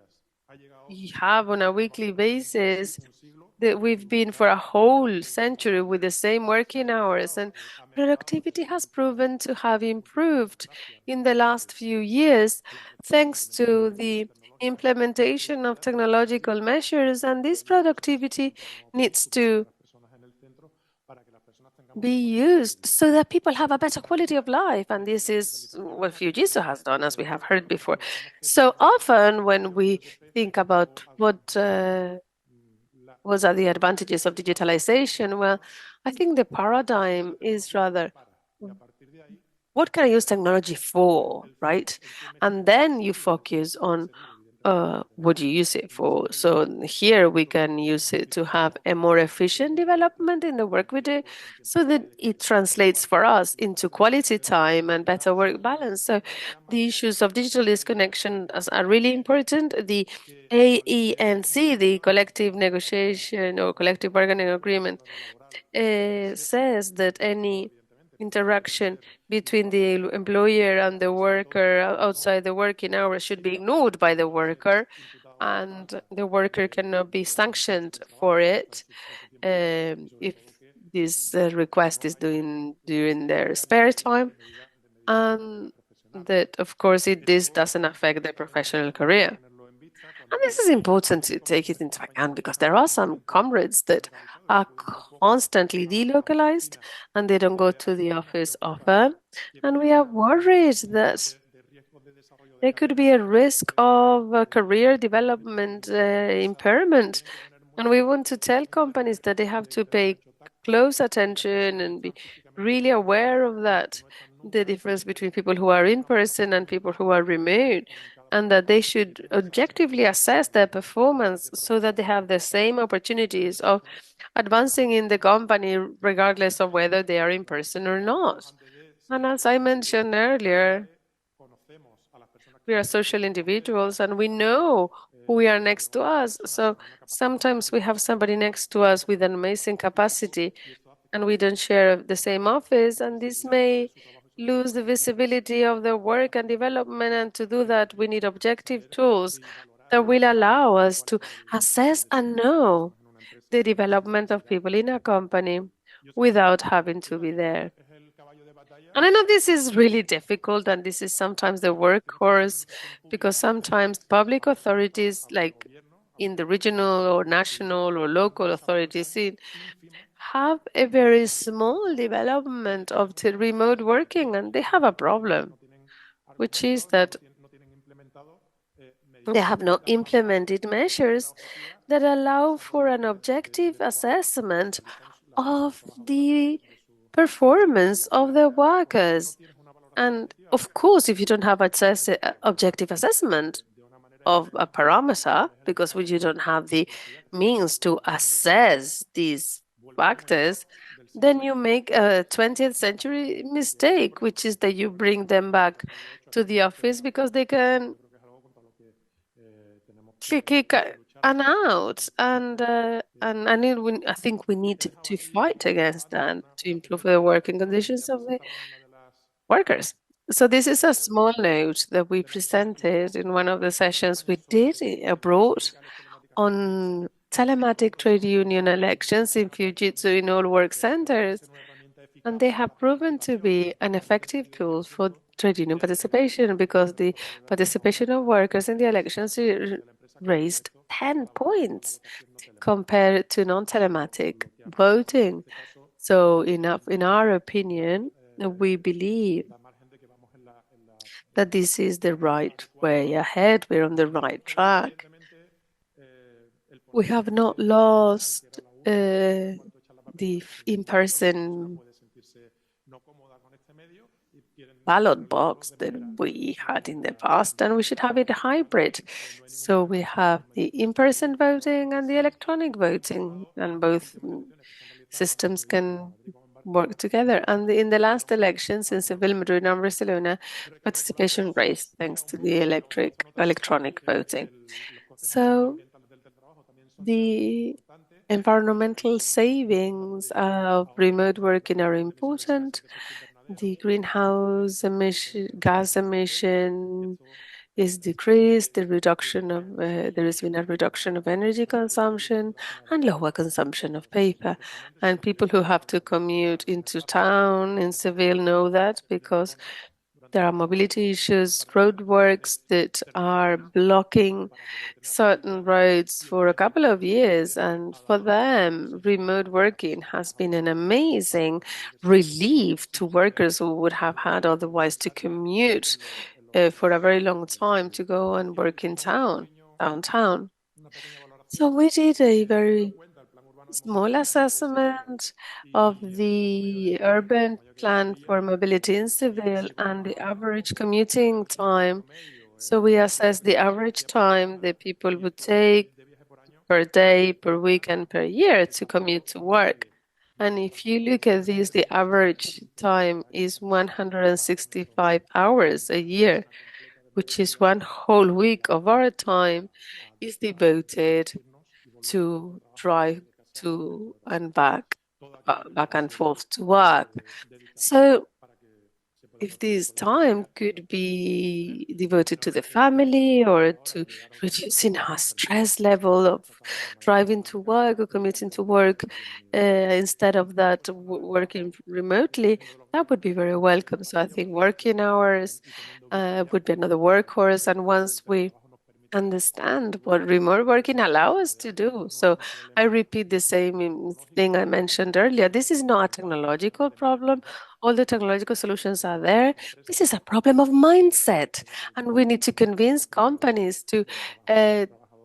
S2: have on a weekly basis, that we've been for a whole century with the same working hours, and productivity has proven to have improved in the last few years thanks to the implementation of technological measures, and this productivity needs to be used so that people have a better quality of life. And this is what Fujitsu has done, as we have heard before. So often when we think about what are the advantages of digitalization, well, I think the paradigm is rather what can I use technology for, right? And then you focus on what do you use it for? So here we can use it to have a more efficient development in the work we do so that it translates for us into quality time and better work balance. So the issues of digital disconnection are really important. The AENC, the collective negotiation or collective bargaining agreement, says that any interaction between the employer and the worker outside the working hours should be ignored by the worker, and the worker cannot be sanctioned for it if this request is doing during their spare time, and that of course this doesn't affect their professional career. And this is important to take it into account because there are some comrades that are constantly delocalized and they don't go to the office often. And we are worried that there could be a risk of career development impairment. And we want to tell companies that they have to pay close attention and be really aware of that, the difference between people who are in person and people who are remote, and that they should objectively assess their performance so that they have the same opportunities of advancing in the company regardless of whether they are in person or not. And as I mentioned earlier, we are social individuals and we know who we are next to us. So sometimes we have somebody next to us with an amazing capacity and we don't share the same office, and this may lose the visibility of their work and development. And to do that, we need objective tools that will allow us to assess and know the development of people in a company without having to be there. And I know this is really difficult, and this is sometimes the workhorse because sometimes public authorities, like in the regional or national or local authorities, have a very small development of the remote working, and they have a problem, which is that they have not implemented measures that allow for an objective assessment of the performance of the workers. And of course, if you don't have objective assessment of a parameter, because you don't have the means to assess these factors, then you make a 20th century mistake, which is that you bring them back to the office because they can kick an out. I think we need to fight against that to improve the working conditions of the workers. So this is a small note that we presented in one of the sessions we did abroad on telematic trade union elections in Fujitsu in all work centers. And they have proven to be an effective tool for trade union participation because the participation of workers in the elections raised 10 points compared to non-telematic voting. So in our opinion, we believe that this is the right way ahead. We're on the right track. We have not lost the in-person ballot box that we had in the past, and we should have it hybrid. So we have the in-person voting and the electronic voting, and both systems can work together. And in the last elections in Seville, Madrid, and Barcelona, participation raised thanks to the electronic voting. So the environmental savings of remote working are important. The greenhouse gas emission is decreased. There has been a reduction of energy consumption and lower consumption of paper. And people who have to commute into town in Seville know that because there are mobility issues, roadworks that are blocking certain roads for a couple of years. And for them, remote working has been an amazing relief to workers who would have had otherwise to commute for a very long time to go and work in downtown. So we did a very small assessment of the urban plan for mobility in civil and the average commuting time. So we assess the average time that people would take per day, per week, and per year to commute to work. And if you look at this, the average time is 165 hours a year, which is one whole week of our time is devoted to drive to and back and forth to work. So if this time could be devoted to the family or to reducing our stress level of driving to work or commuting to work, instead of that working remotely, that would be very welcome. So I think working hours would be another workhorse. And once we understand what remote working allows us to do. So I repeat the same thing I mentioned earlier. This is not a technological problem. All the technological solutions are there. This is a problem of mindset. And we need to convince companies to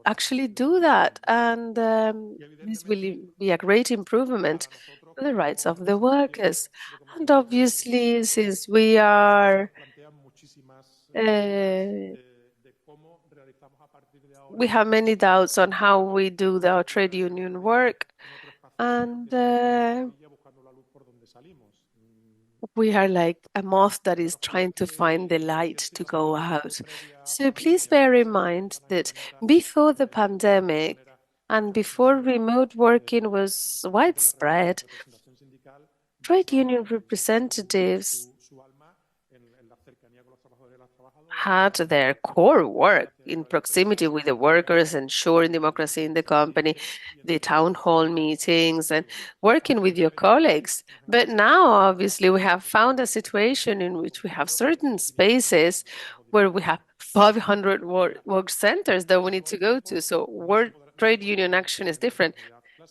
S2: actually do that. And this will be a great improvement to the rights of the workers. And obviously, since we have many doubts on how we do our trade union work, and we are like a moth that is trying to find the light to go out. So please bear in mind that before the pandemic and before remote working was widespread, trade union representatives had their core work in proximity with the workers, ensuring democracy in the company, the town hall meetings, and working with your colleagues. But now, obviously, we have found a situation in which we have certain spaces where we have 500 work centers that we need to go to. So work trade union action is different.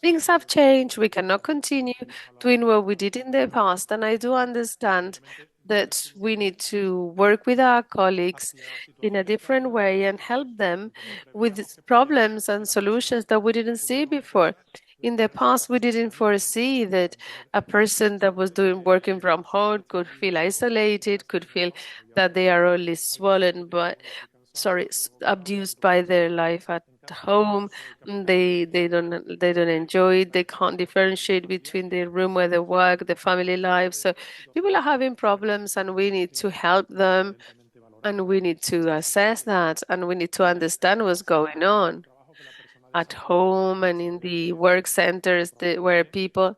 S2: Things have changed. We cannot continue doing what we did in the past. And I do understand that we need to work with our colleagues in a different way and help them with problems and solutions that we didn't see before. In the past, we didn't foresee that a person that was doing working from home could feel isolated, could feel that they are only abused by their life at home. They don't enjoy it. They can't differentiate between the room where they work, the family life. So people are having problems, and we need to help them, and we need to assess that, and we need to understand what's going on at home and in the work centers where people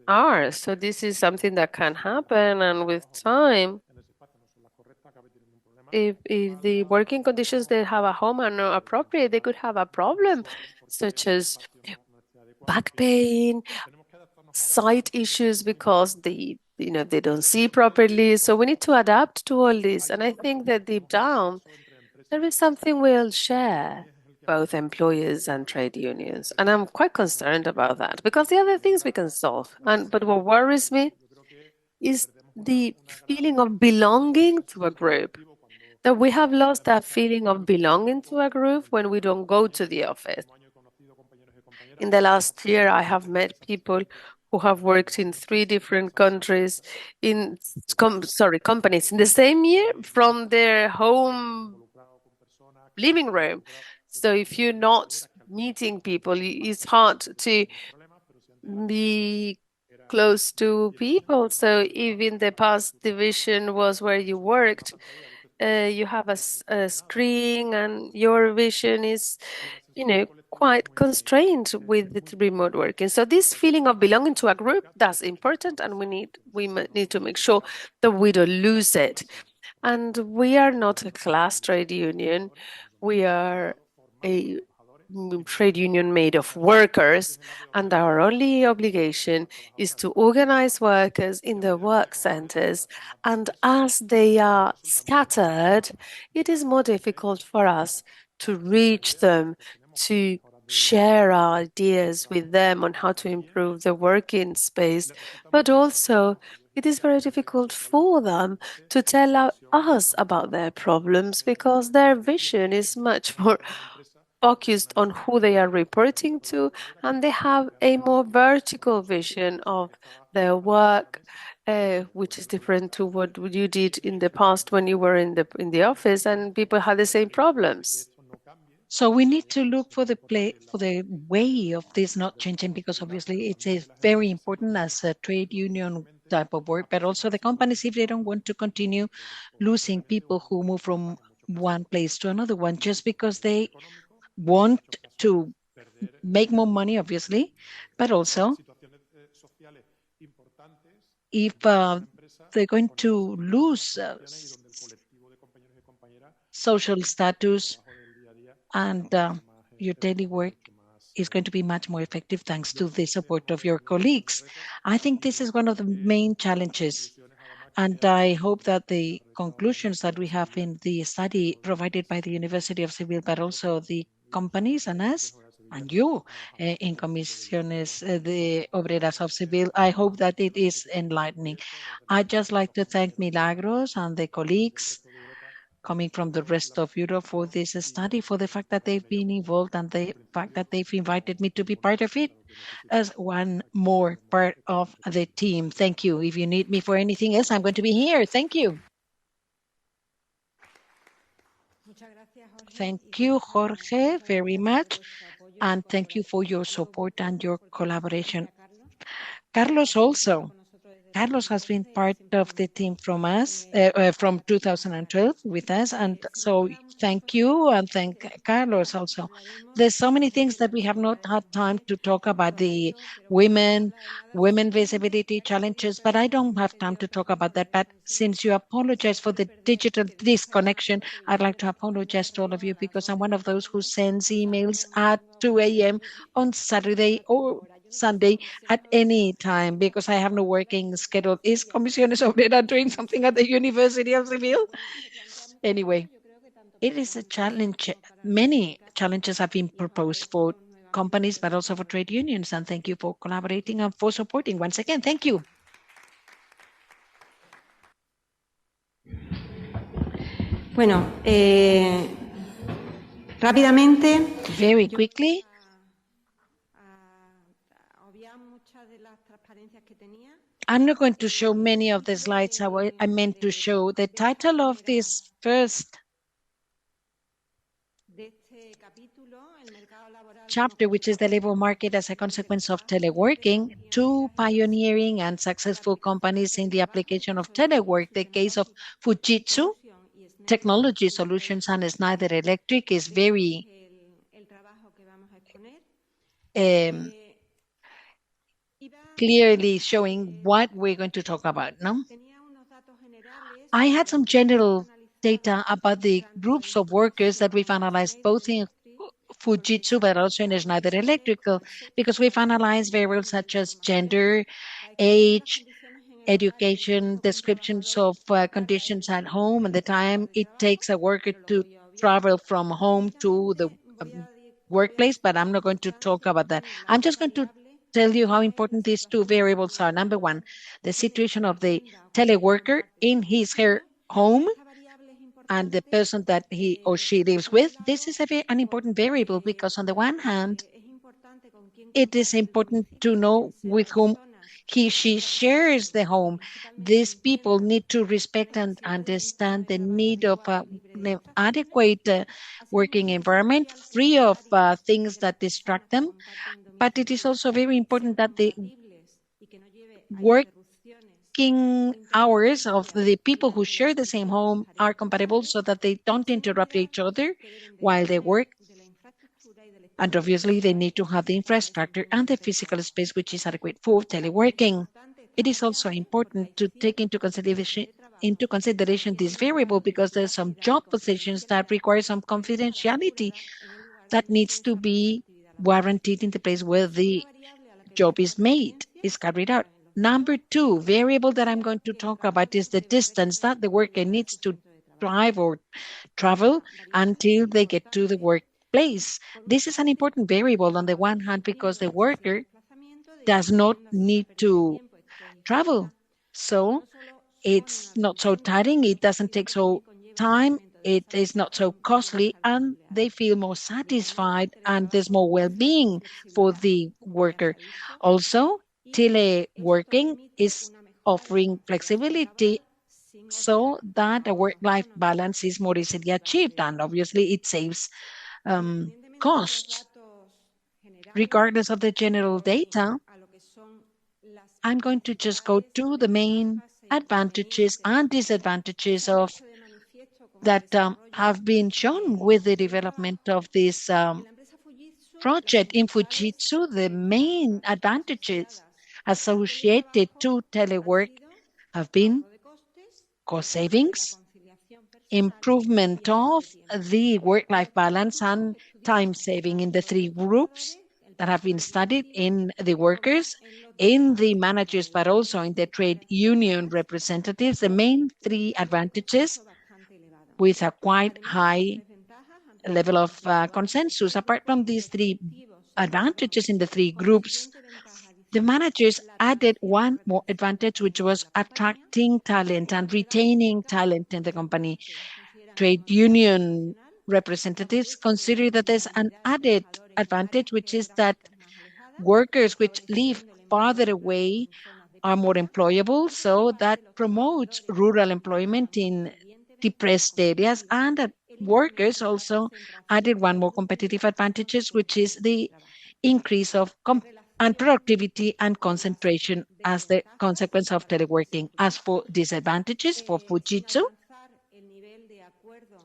S2: are. So this is something that can happen, and with time, if the working conditions they have at home are not appropriate, they could have a problem such as back pain, sight issues because they don't see properly. So we need to adapt to all this. And I think that deep down, there is something we'll share, both employers and trade unions. And I'm quite concerned about that because the other things we can solve. But what worries me is the feeling of belonging to a group. That we have lost that feeling of belonging to a group when we don't go to the office. In the last year, I have met people who have worked in 3 different countries companies in the same year from their home living room. So if you're not meeting people, it's hard to be close to people. So even the past division was where you worked, you have a screen and your vision is, quite constrained with the remote working. So this feeling of belonging to a group, that's important, and we need to make sure that we don't lose it. And we are not a class trade union. We are a trade union made of workers, and our only obligation is to organize workers in the work centers. And as they are scattered, it is more difficult for us to reach them, to share our ideas with them on how to improve the working space, but also it is very difficult for them to tell us about their problems because their vision is much more focused on who they are reporting to, and they have a more vertical vision of their work, which is different to what you did in the past when you were in the office and people had the same problems.
S1: So we need to look for the way of this not changing, because obviously it's a very important as a trade union type of work, but also the companies, if they don't want to continue losing people who move from one place to another one just because they want to make more money, obviously, but also if they're going to lose social status and your daily work is going to be much more effective thanks to the support of your colleagues. I think this is one of the main challenges. And I hope that the conclusions that we have in the study provided by the University of Seville, but also the companies and us, and you in Comisiones de Obreras of Seville, I hope that it is enlightening. I'd just like to thank Milagros and the colleagues coming from the rest of Europe for this study, for the fact that they've been involved and the fact that they've invited me to be part of it as one more part of the team. Thank you. If you need me for anything else, I'm going to be here. Thank you. Thank you, Jorge, very much. And thank you for your support and your collaboration. Carlos also. Carlos has been part of the team from 2012 with us, and so thank you and thank Carlos also. There's so many things that we have not had time to talk about, the women visibility challenges, but I don't have time to talk about that. But since you apologize for the digital disconnection, I'd like to apologize to all of you because I'm one of those who sends emails at 2 a.m. on Saturday or Sunday at any time because I have no working schedule. Is Comisiones Obreras doing something at the University of Seville? Anyway, it is a challenge. Many challenges have been proposed for companies, but also for trade unions. And thank you for collaborating and for supporting. Once again, thank you.
S3: Bueno, rápidamente.
S1: Very quickly. I'm not going to show many of the slides I meant to show. The title of this first chapter, which is the labor market as a consequence of teleworking, two pioneering and successful companies in the application of telework. The case of Fujitsu Technology Solutions and Schneider Electric is very clearly showing what we're going to talk about, no? I had some general data about the groups of workers that we've analyzed both in Fujitsu but also in Schneider Electrical, because we've analyzed variables such as gender, age, education, descriptions of conditions at home, and the time it takes a worker to travel from home to the workplace, but I'm not going to talk about that. I'm just going to tell you how important these two variables are. Number one, the situation of the teleworker in her home and the person that he or she lives with. This is an important variable because on the one hand, it is important to know with whom she shares the home. These people need to respect and understand the need of an adequate working environment, free of things that distract them. But it is also very important that the working hours of the people who share the same home are compatible so that they don't interrupt each other while they work. And obviously, they need to have the infrastructure and the physical space which is adequate for teleworking. It is also important to take into consideration this variable because there are some job positions that require some confidentiality that needs to be guaranteed in the place where the job is carried out. Number two variable that I'm going to talk about is the distance that the worker needs to drive or travel until they get to the workplace. This is an important variable on the one hand because the worker does not need to travel. So it's not so tiring, it doesn't take so time, it is not so costly, and they feel more satisfied, and there's more well-being for the worker. Also, teleworking is offering flexibility so that a work-life balance is more easily achieved, and obviously it saves costs. Regardless of the general data, I'm going to just go to the main advantages and disadvantages of that have been shown with the development of this project in Fujitsu. The main advantages associated to telework have been cost savings, improvement of the work-life balance, and time saving in the three groups that have been studied in the workers, in the managers, but also in the trade union representatives. The main three advantages with a quite high level of consensus. Apart from these three advantages in the three groups, the managers added one more advantage, which was attracting talent and retaining talent in the company. Trade union representatives consider that there's an added advantage, which is that workers which live farther away are more employable, so that promotes rural employment in depressed areas, and that workers also added one more competitive advantages, which is the increase of and productivity and concentration as the consequence of teleworking. As for disadvantages for Fujitsu,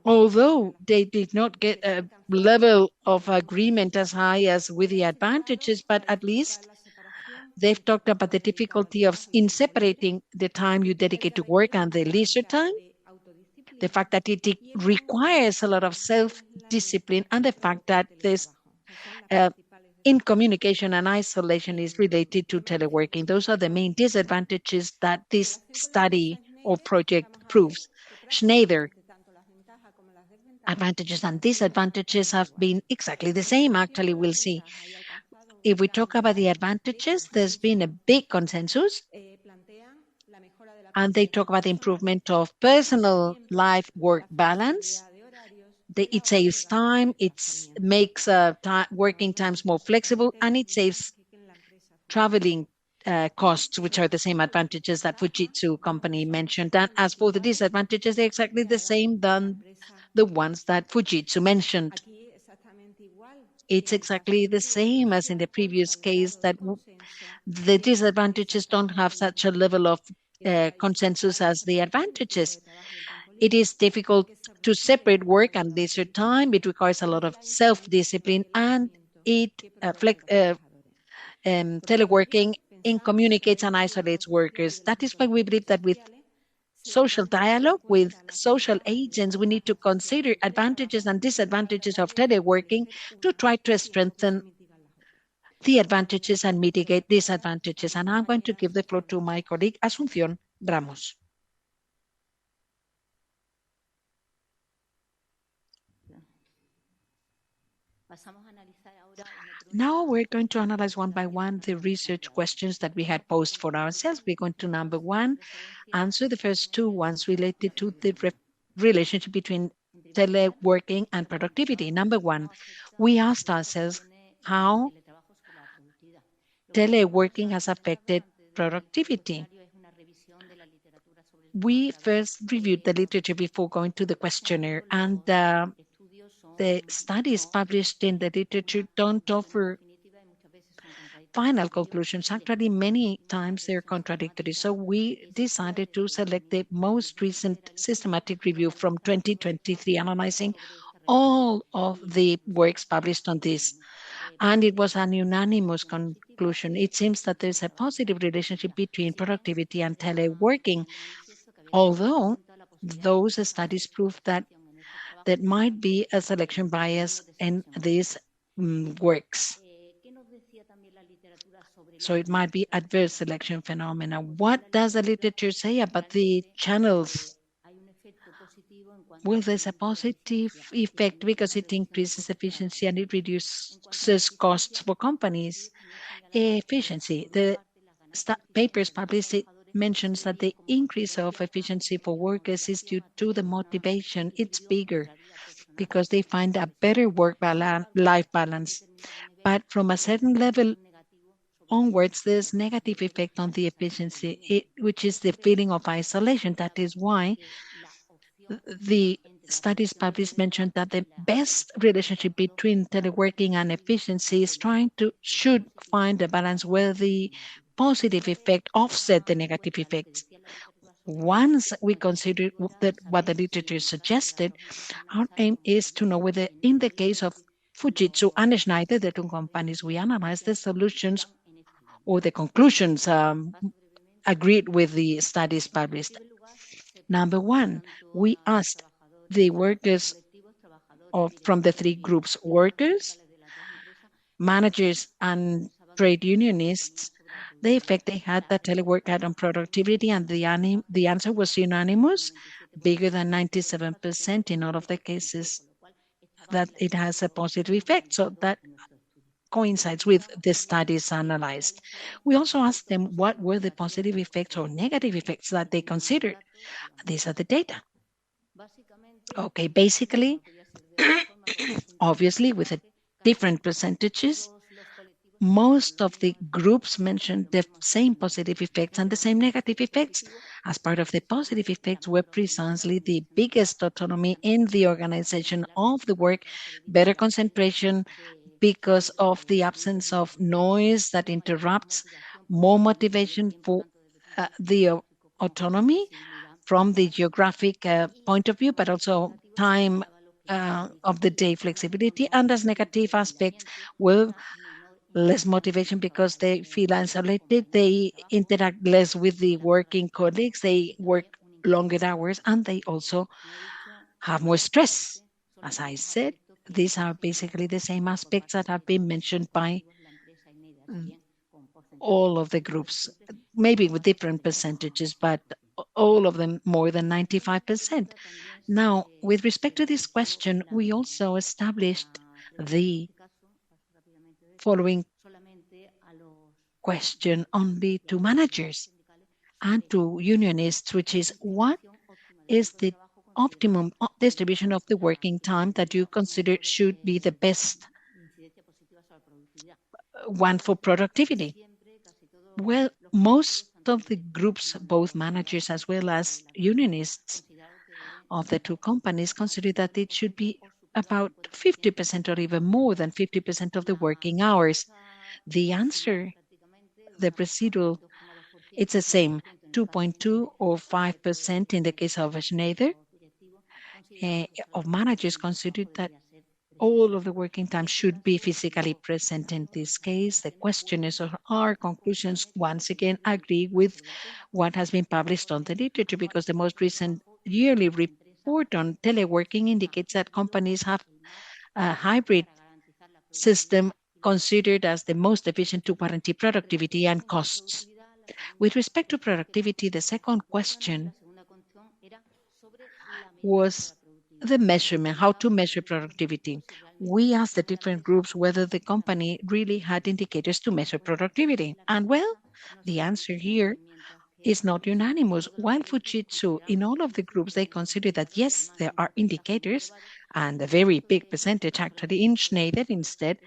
S1: although they did not get a level of agreement as high as with the advantages, but at least they've talked about the difficulty of in separating the time you dedicate to work and the leisure time, the fact that it requires a lot of self-discipline, and the fact that there's in communication and isolation is related to teleworking. Those are the main disadvantages that this study or project proves. Schneider advantages and disadvantages have been exactly the same. Actually, we'll see. If we talk about the advantages, there's been a big consensus, and they talk about the improvement of personal life-work balance. It saves time, it makes working times more flexible, and it saves traveling costs, which are the same advantages that Fujitsu company mentioned. And as for the disadvantages, they're exactly the same than the ones that Fujitsu mentioned. It's exactly the same as in the previous case, that the disadvantages don't have such a level of consensus as the advantages. It is difficult to separate work and leisure time. It requires a lot of self-discipline, and teleworking communicates and isolates workers. That is why we believe that with social dialogue, with social agents, we need to consider advantages and disadvantages of teleworking to try to strengthen the advantages and mitigate disadvantages. And I'm going to give the floor to my colleague, Asunción Ramos. Now we're going to analyze one by one the research questions that we had posed for ourselves. We're going to, number one, answer the first two ones related to the relationship between teleworking and productivity. Number one, we asked ourselves how teleworking has affected productivity. We first reviewed the literature before going to the questionnaire, and the studies published in the literature don't offer final conclusions. Actually, many times they're contradictory. So we decided to select the most recent systematic review from 2023, analyzing all of the works published on this. And it was an unanimous conclusion. It seems that there's a positive relationship between productivity and teleworking, although those studies prove that there might be a selection bias in these works. So it might be adverse selection phenomena. What does the literature say about the channels? Well, there's a positive effect because it increases efficiency and it reduces costs for companies. Efficiency. The papers published mentions that the increase of efficiency for workers is due to the motivation. It's bigger because they find a better life balance. But from a certain level onwards, there's negative effect on the efficiency, which is the feeling of isolation. That is why the studies published mentioned that the best relationship between teleworking and efficiency is should find a balance where the positive effect offset the negative effects. Once we consider that what the literature suggested, our aim is to know whether in the case of Fujitsu and Schneider, the two companies we analyzed, the solutions or the conclusions agreed with the studies published. Number one, we asked the workers from the three groups, workers, managers, and trade unionists, the effect they had that telework had on productivity, and the answer was unanimous, bigger than 97% in all of the cases, that it has a positive effect. So that coincides with the studies analyzed. We also asked them what were the positive effects or negative effects that they considered. These are the data. Okay, basically, obviously with different percentages, most of the groups mentioned the same positive effects and the same negative effects. As part of the positive effects were precisely the biggest autonomy in the organization of the work, better concentration because of the absence of noise that interrupts, more motivation for the autonomy from the geographic point of view, but also time of the day flexibility. And as negative aspects, well, less motivation because they feel isolated, they interact less with the working colleagues, they work longer hours, and they also have more stress. As I said, these are basically the same aspects that have been mentioned by all of the groups, maybe with different percentages, but all of them more than 95%. Now, with respect to this question, we also established the following question only to managers and to unionists, which is what is the optimum distribution of the working time that you consider should be the best one for productivity? Well, most of the groups, both managers as well as unionists of the two companies, consider that it should be about 50% or even more than 50% of the working hours. The answer, the residual, it's the same, 2.2 or 5% in the case of Schneider. Of managers considered that all of the working time should be physically present in this case. The questionnaires or our conclusions once again agree with what has been published on the literature, because the most recent yearly report on teleworking indicates that companies have a hybrid system considered as the most efficient to guarantee productivity and costs. With respect to productivity, the second question was the measurement, how to measure productivity. We asked the different groups whether the company really had indicators to measure productivity. And well, the answer here is not unanimous. While Fujitsu, in all of the groups, they consider that yes, there are indicators, and a very big percentage actually. In Schneider, instead,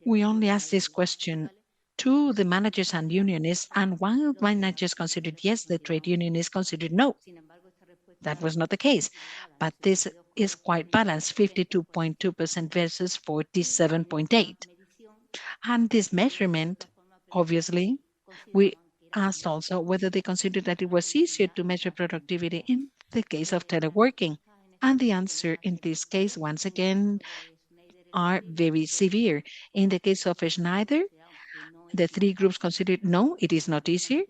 S1: we only asked this question to the managers and unionists, and while managers considered yes, the trade unionists considered no. That was not the case, but this is quite balanced, 52.2% versus 47.8%. And this measurement, obviously, we asked also whether they considered that it was easier to measure productivity in the case of teleworking. And the answer in this case, once again, are very severe. In the case of Schneider, the three groups considered no, it is not easier.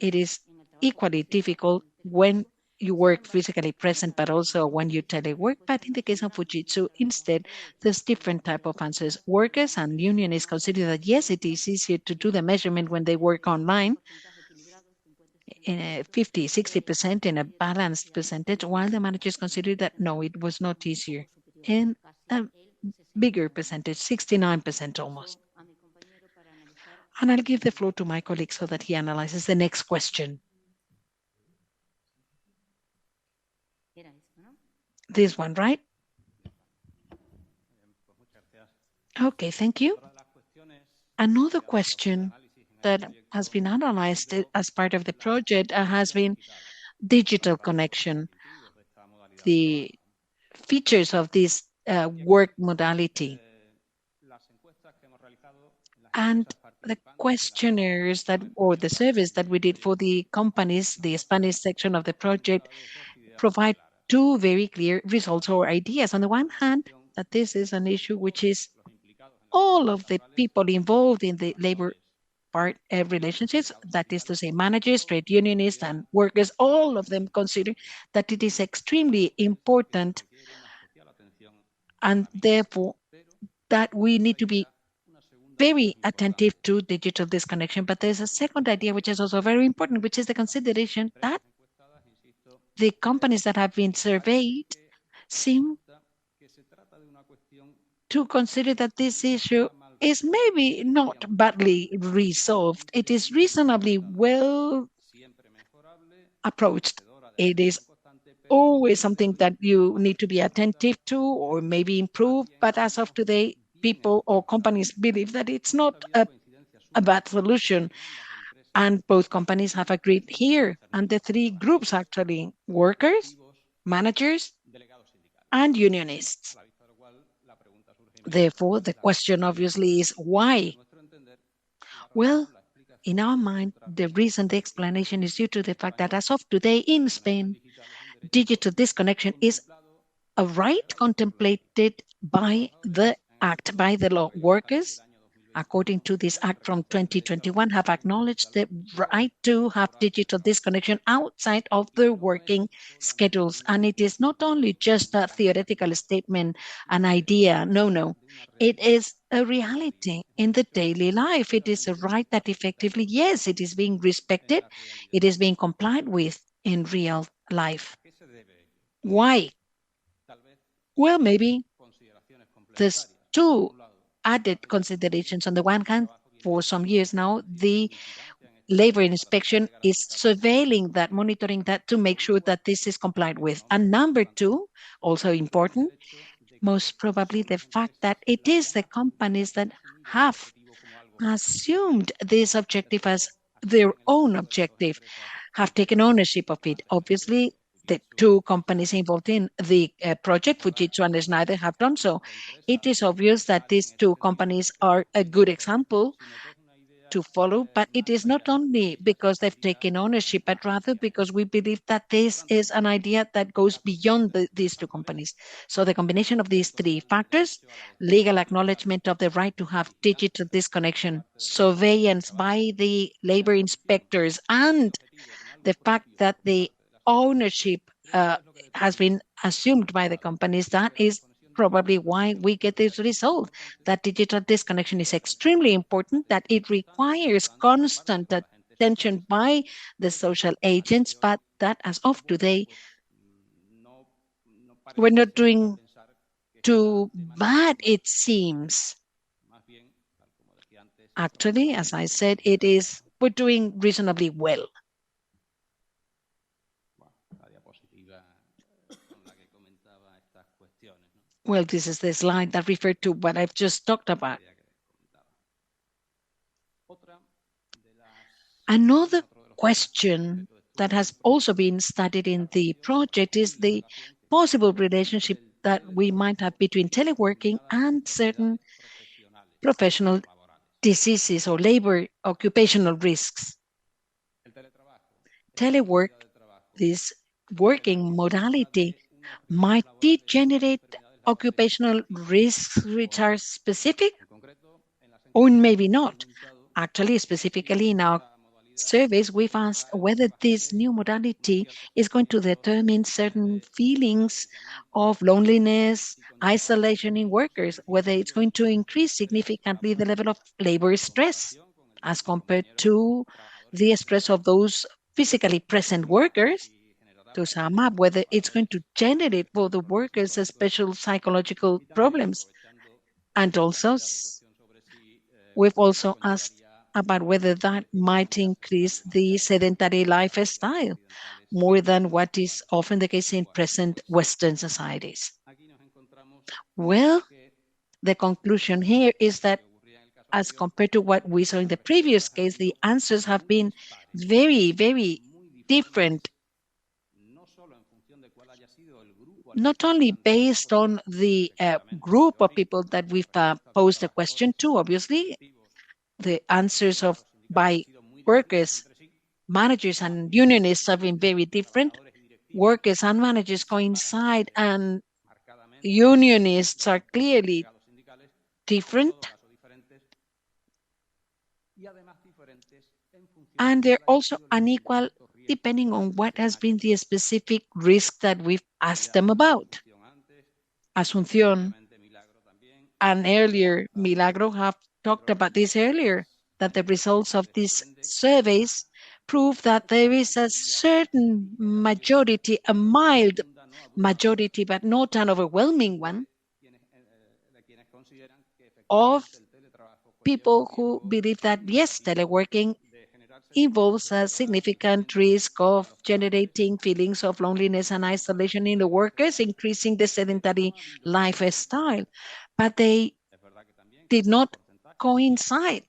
S1: It is equally difficult when you work physically present, but also when you telework. But in the case of Fujitsu, instead, there's different type of answers. Workers and unionists consider that yes, it is easier to do the measurement when they work online, in a 50, 60% in a balanced percentage, while the managers consider that no, it was not easier in a bigger percentage, 69% almost. And I'll give the floor to my colleague so that he analyzes the next question. This one, right? Okay, thank you. Another question that has been analyzed as part of the project has been digital connection, the features of this work modality. And the questionnaires that, or the surveys that we did for the companies, the Spanish section of the project, provide two very clear results or ideas. On the one hand, that this is an issue which is all of the people involved in the labor part relationships, that is to say managers, trade unionists, and workers, all of them consider that it is extremely important and therefore that we need to be very attentive to digital disconnection. But there's a second idea which is also very important, which is the consideration that the companies that have been surveyed seem to consider that this issue is maybe not badly resolved. It is reasonably well approached. It is always something that you need to be attentive to or maybe improve. But as of today, people or companies believe that it's not a bad solution. And both companies have agreed here. And the three groups actually, workers, managers, and unionists. Therefore, the question obviously is why? Well, in our mind, the reason, the explanation is due to the fact that as of today in Spain, digital disconnection is a right contemplated by the act, by the law. Workers, according to this act from 2021, have acknowledged the right to have digital disconnection outside of their working schedules. And it is not only just a theoretical statement, an idea. No, no. It is a reality in the daily life. It is a right that effectively, yes, it is being respected. It is being complied with in real life. Why? Well, maybe there's two added considerations. On the one hand, for some years now, the labor inspection is surveilling that, monitoring that to make sure that this is complied with. And number two, also important, most probably the fact that it is the companies that have assumed this objective as their own objective, have taken ownership of it. Obviously, the two companies involved in the project, Fujitsu and Schneider, have done so. It is obvious that these two companies are a good example to follow, but it is not only because they've taken ownership, but rather because we believe that this is an idea that goes beyond these two companies. So the combination of these three factors, legal acknowledgement of the right to have digital disconnection, surveillance by the labor inspectors, and the fact that the ownership has been assumed by the companies, that is probably why we get this result, that digital disconnection is extremely important, that it requires constant attention by the social agents, but that as of today, we're not doing too bad, it seems. Actually, as I said, we're doing reasonably well. Well, this is the slide that referred to what I've just talked about. Another question that has also been studied in the project is the possible relationship that we might have between teleworking and certain professional diseases or labor occupational risks. Telework, this working modality, might degenerate occupational risks which are specific or maybe not. Actually, specifically in our surveys, we've asked whether this new modality is going to determine certain feelings of loneliness, isolation in workers, whether it's going to increase significantly the level of labor stress as compared to the stress of those physically present workers, to sum up, whether it's going to generate for the workers special psychological problems. And also, we've also asked about whether that might increase the sedentary lifestyle more than what is often the case in present Western societies. Well, the conclusion here is that as compared to what we saw in the previous case, the answers have been very, very different, not only based on the group of people that we've posed a question to. Obviously, the answers by workers, managers, and unionists have been very different. Workers and managers coincide, and unionists are clearly different. And they're also unequal depending on what has been the specific risk that we've asked them about. Asunción and earlier Milagro have talked about this earlier, that the results of these surveys prove that there is a certain majority, a mild majority, but not an overwhelming one, of people who believe that, yes, teleworking involves a significant risk of generating feelings of loneliness and isolation in the workers, increasing the sedentary lifestyle. But they did not coincide,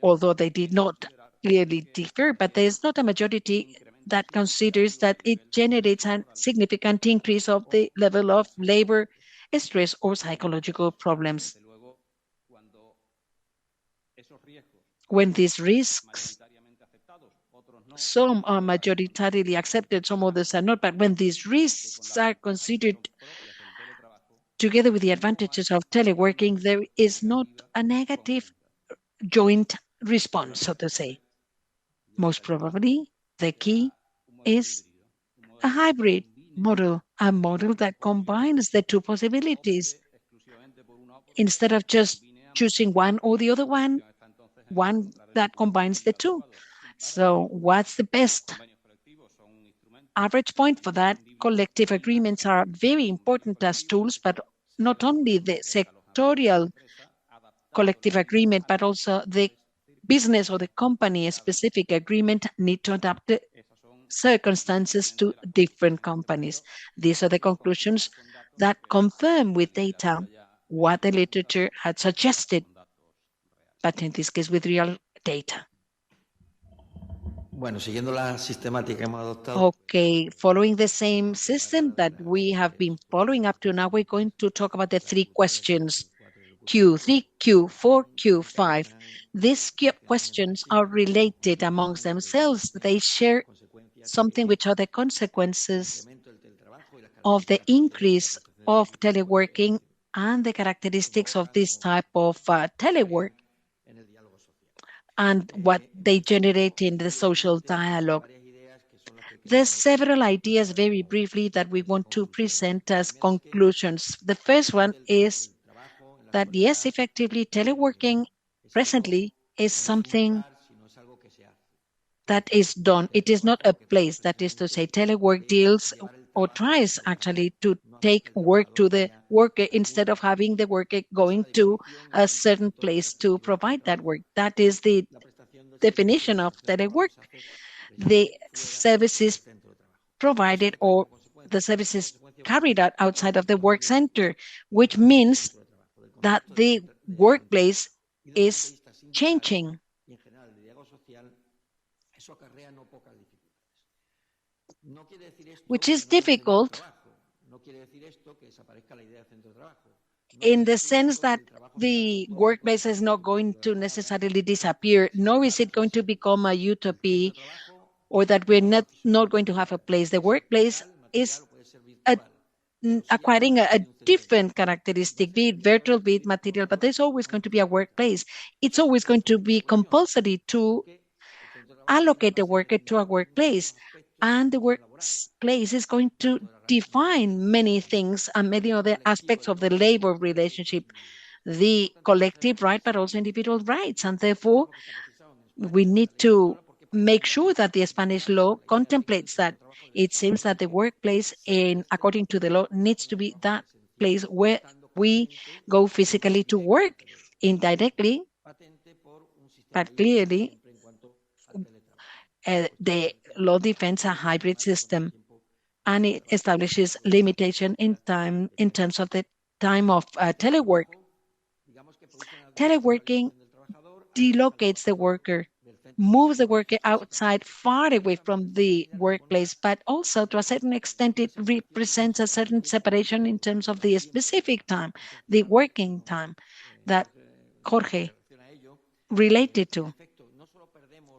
S1: although they did not clearly differ, but there is not a majority that considers that it generates a significant increase of the level of labor stress or psychological problems. When these risks, some are majoritarily accepted, some others are not, but when these risks are considered together with the advantages of teleworking, there is not a negative joint response, so to say. Most probably, the key is a hybrid model, a model that combines the two possibilities. Instead of just choosing one or the other one that combines the two. So what's the best average point for that? Collective agreements are very important as tools, but not only the sectorial collective agreement, but also the business or the company-specific agreement need to adapt the circumstances to different companies. These are the conclusions that confirm with data what the literature had suggested, but in this case with real data. Okay, following the same system that we have been following up to now, we're going to talk about the three questions, Q3, Q4, Q5. These questions are related amongst themselves. They share something which are the consequences of the increase of teleworking and the characteristics of this type of telework and what they generate in the social dialogue. There's several ideas very briefly that we want to present as conclusions. The first one is that yes, effectively, teleworking presently is something that is done. It is not a place. That is to say, telework deals or tries actually to take work to the worker instead of having the worker going to a certain place to provide that work. That is the definition of telework. The services provided or the services carried out outside of the work center, which means that the workplace is changing. Which is difficult in the sense that the workplace is not going to necessarily disappear, nor is it going to become a utopia or that we're not going to have a place. The workplace is acquiring a different characteristic, be it virtual, be it material, but there's always going to be a workplace. It's always going to be compulsory to allocate the worker to a workplace. And the workplace is going to define many things and many other aspects of the labor relationship, the collective right, but also individual rights. And therefore, we need to make sure that the Spanish law contemplates that. It seems that the workplace, according to the law, needs to be that place where we go physically to work. Indirectly, But clearly, the law defends a hybrid system, and it establishes limitation in time in terms of the time of telework. Teleworking delocates the worker, moves the worker outside, far away from the workplace, but also to a certain extent it represents a certain separation in terms of the specific time, the working time that Jorge related to.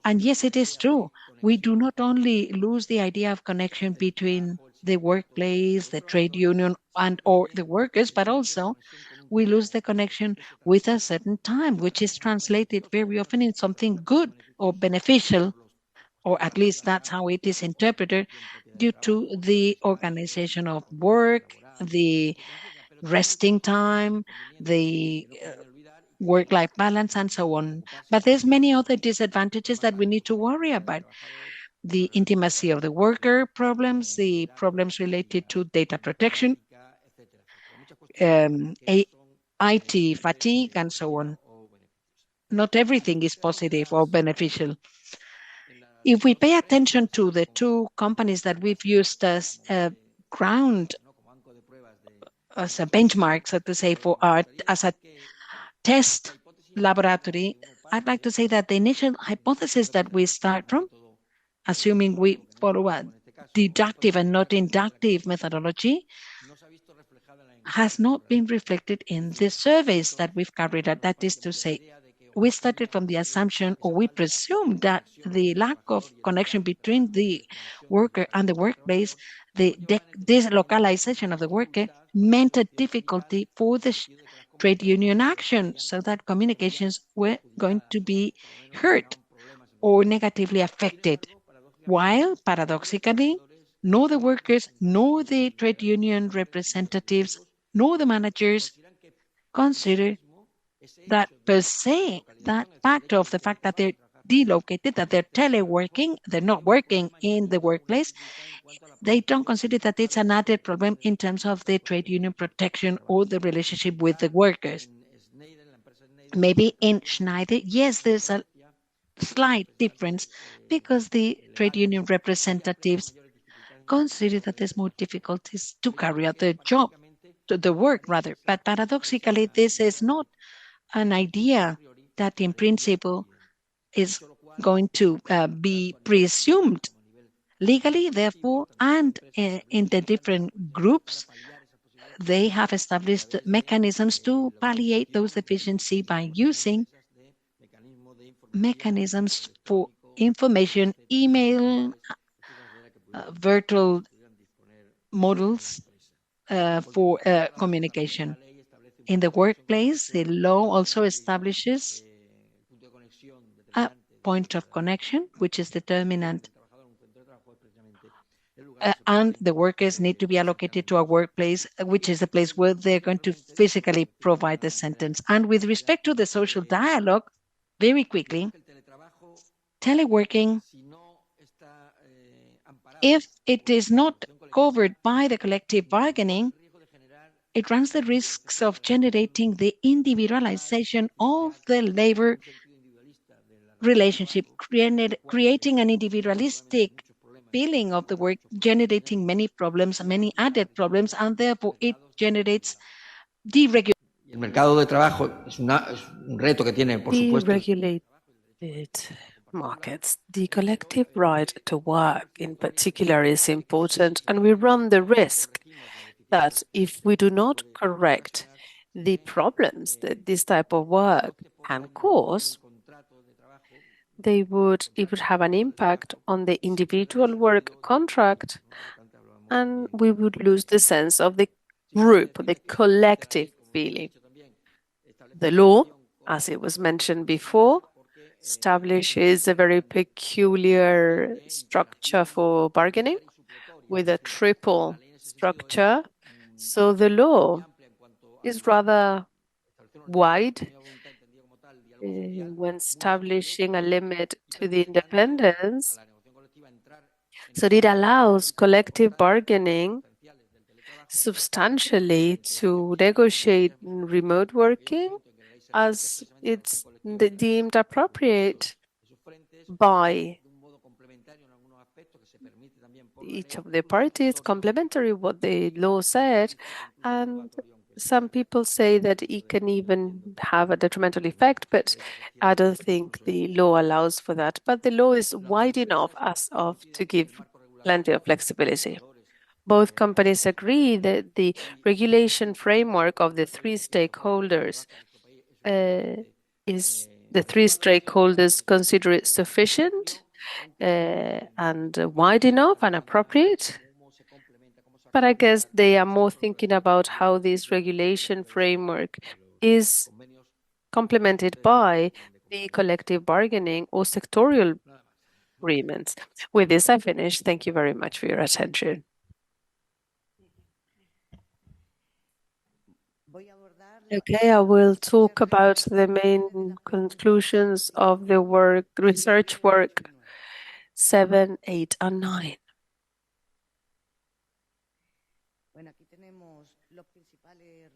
S1: And yes, it is true. We do not only lose the idea of connection between the workplace, the trade union, and or the workers, but also we lose the connection with a certain time, which is translated very often in something good or beneficial, or at least that's how it is interpreted, due to the organization of work, the resting time, the work-life balance, and so on. But there's many other disadvantages that we need to worry about. The intimacy of the worker problems, the problems related to data protection, IT fatigue, and so on. Not everything is positive or beneficial. If we pay attention to the two companies that we've used as a ground, as a benchmark, so to say, for our, as a test laboratory, I'd like to say that the initial hypothesis that we start from, assuming we follow a deductive and not inductive methodology, has not been reflected in the surveys that we've carried out. That is to say, we started from the assumption, or we presumed, that the lack of connection between the worker and the workplace, the deslocalization of the worker, meant a difficulty for the trade union action, so that communications were going to be hurt or negatively affected. While, paradoxically, nor the workers, nor the trade union representatives, nor the managers consider that per se, that fact of the fact that they're delocated, that they're teleworking, they're not working in the workplace, they don't consider that it's an added problem in terms of the trade union protection or the relationship with the workers. Maybe in Schneider, yes, there's a slight difference because the trade union representatives consider that there's more difficulties to carry out the job, to the work rather. But paradoxically, this is not an idea that in principle is going to be presumed legally, therefore, and in the different groups, they have established mechanisms to palliate those deficiencies by using mechanisms for information, email, virtual models for communication. In the workplace, the law also establishes a point of connection, which is determinant, and the workers need to be allocated to a workplace, which is the place where they're going to physically provide the sentence. And with respect to the social dialogue, very quickly, teleworking, if it is not covered by the collective bargaining, it runs the risks of generating the individualization of the labor relationship, creating an individualistic feeling of the work, generating many problems, many added problems, and therefore it generates deregulation.
S2: Deregulated markets. The collective right to work in particular is important, and we run the risk that if we do not correct the problems that this type of work can cause, it would have an impact on the individual work contract, and we would lose the sense of the group, the collective feeling. The law, as it was mentioned before, establishes a very peculiar structure for bargaining with a triple structure. So the law is rather wide when establishing a limit to the independence. So it allows collective bargaining substantially to negotiate remote working as it's deemed appropriate by each of the parties, complementary what the law said, and some people say that it can even have a detrimental effect, but I don't think the law allows for that. But the law is wide enough as of to give plenty of flexibility. Both companies agree that the regulation framework of the three stakeholders consider it sufficient and wide enough and appropriate. But I guess they are more thinking about how this regulation framework is complemented by the collective bargaining or sectorial agreements. With this, I finish. Thank you very much for your attention. Okay, I will talk about the main conclusions of the research work 7, 8, and 9.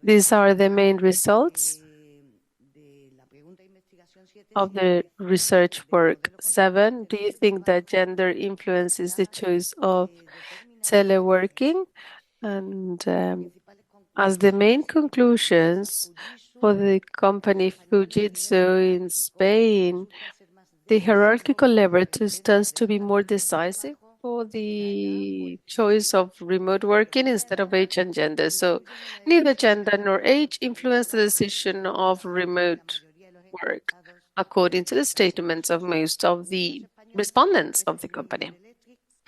S2: These are the main results of the research work 7. Do you think that gender influences the choice of teleworking? And as the main conclusions for the company Fujitsu in Spain, the hierarchical lever tends to be more decisive for the choice of remote working instead of age and gender. So neither gender nor age influence the decision of remote work, according to the statements of most of the respondents of the company.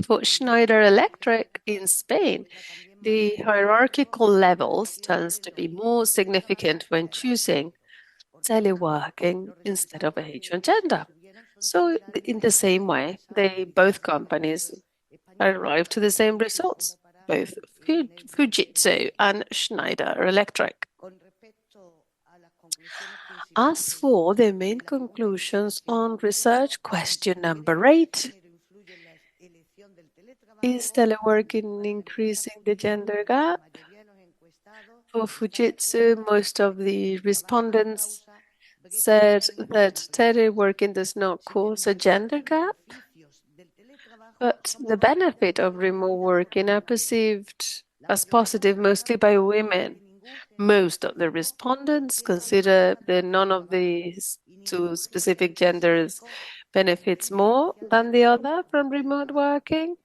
S2: For Schneider Electric in Spain, the hierarchical levels tends to be more significant when choosing teleworking instead of age and gender. So in the same way, both companies arrived to the same results, both Fujitsu and Schneider Electric. As for the main conclusions on research question number 8, is teleworking increasing the gender gap? For Fujitsu, most of the respondents said that teleworking does not cause a gender gap, but the benefit of remote working are perceived as positive mostly by women. Most of the respondents consider that none of these two specific genders benefits more than the other from remote working.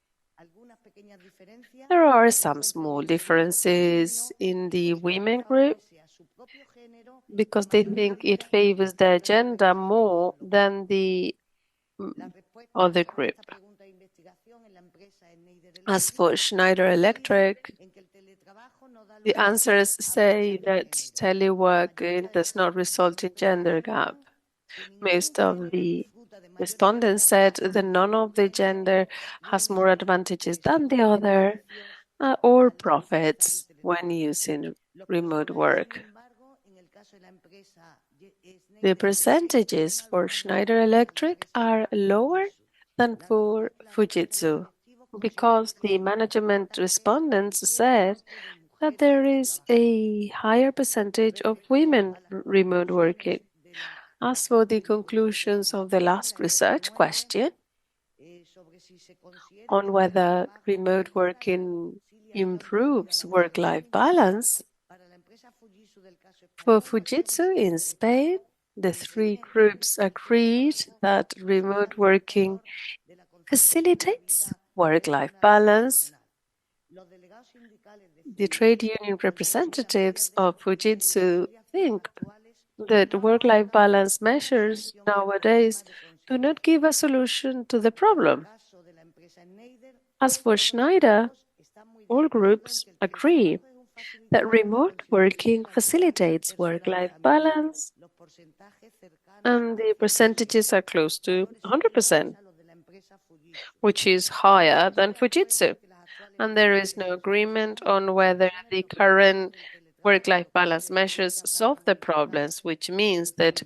S2: There are some small differences in the women group because they think it favors their gender more than the other group. As for Schneider Electric, the answers say that teleworking does not result in gender gap. Most of the respondents said that none of the gender has more advantages than the other or profits when using remote work. The percentages for Schneider Electric are lower than for Fujitsu because the management respondents said that there is a higher percentage of women remote working. As for the conclusions of the last research question on whether remote working improves work-life balance, for Fujitsu in Spain, the three groups agreed that remote working facilitates work-life balance. The trade union representatives of Fujitsu think that work-life balance measures nowadays do not give a solution to the problem. As for Schneider, all groups agree that remote working facilitates work-life balance, and the percentages are close to 100%, which is higher than Fujitsu. And there is no agreement on whether the current work-life balance measures solve the problems, which means that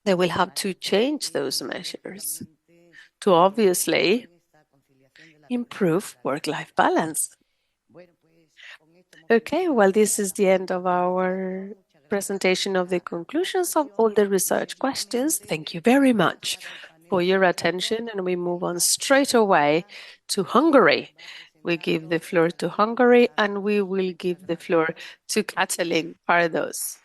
S2: they will have to change those measures to obviously improve work-life balance. Okay, well, this is the end of our presentation of the conclusions of all the research questions. Thank you very much for your attention, and we move on straight away to Hungary. We give the floor to Hungary, and we will give the floor to Katalin Pardos.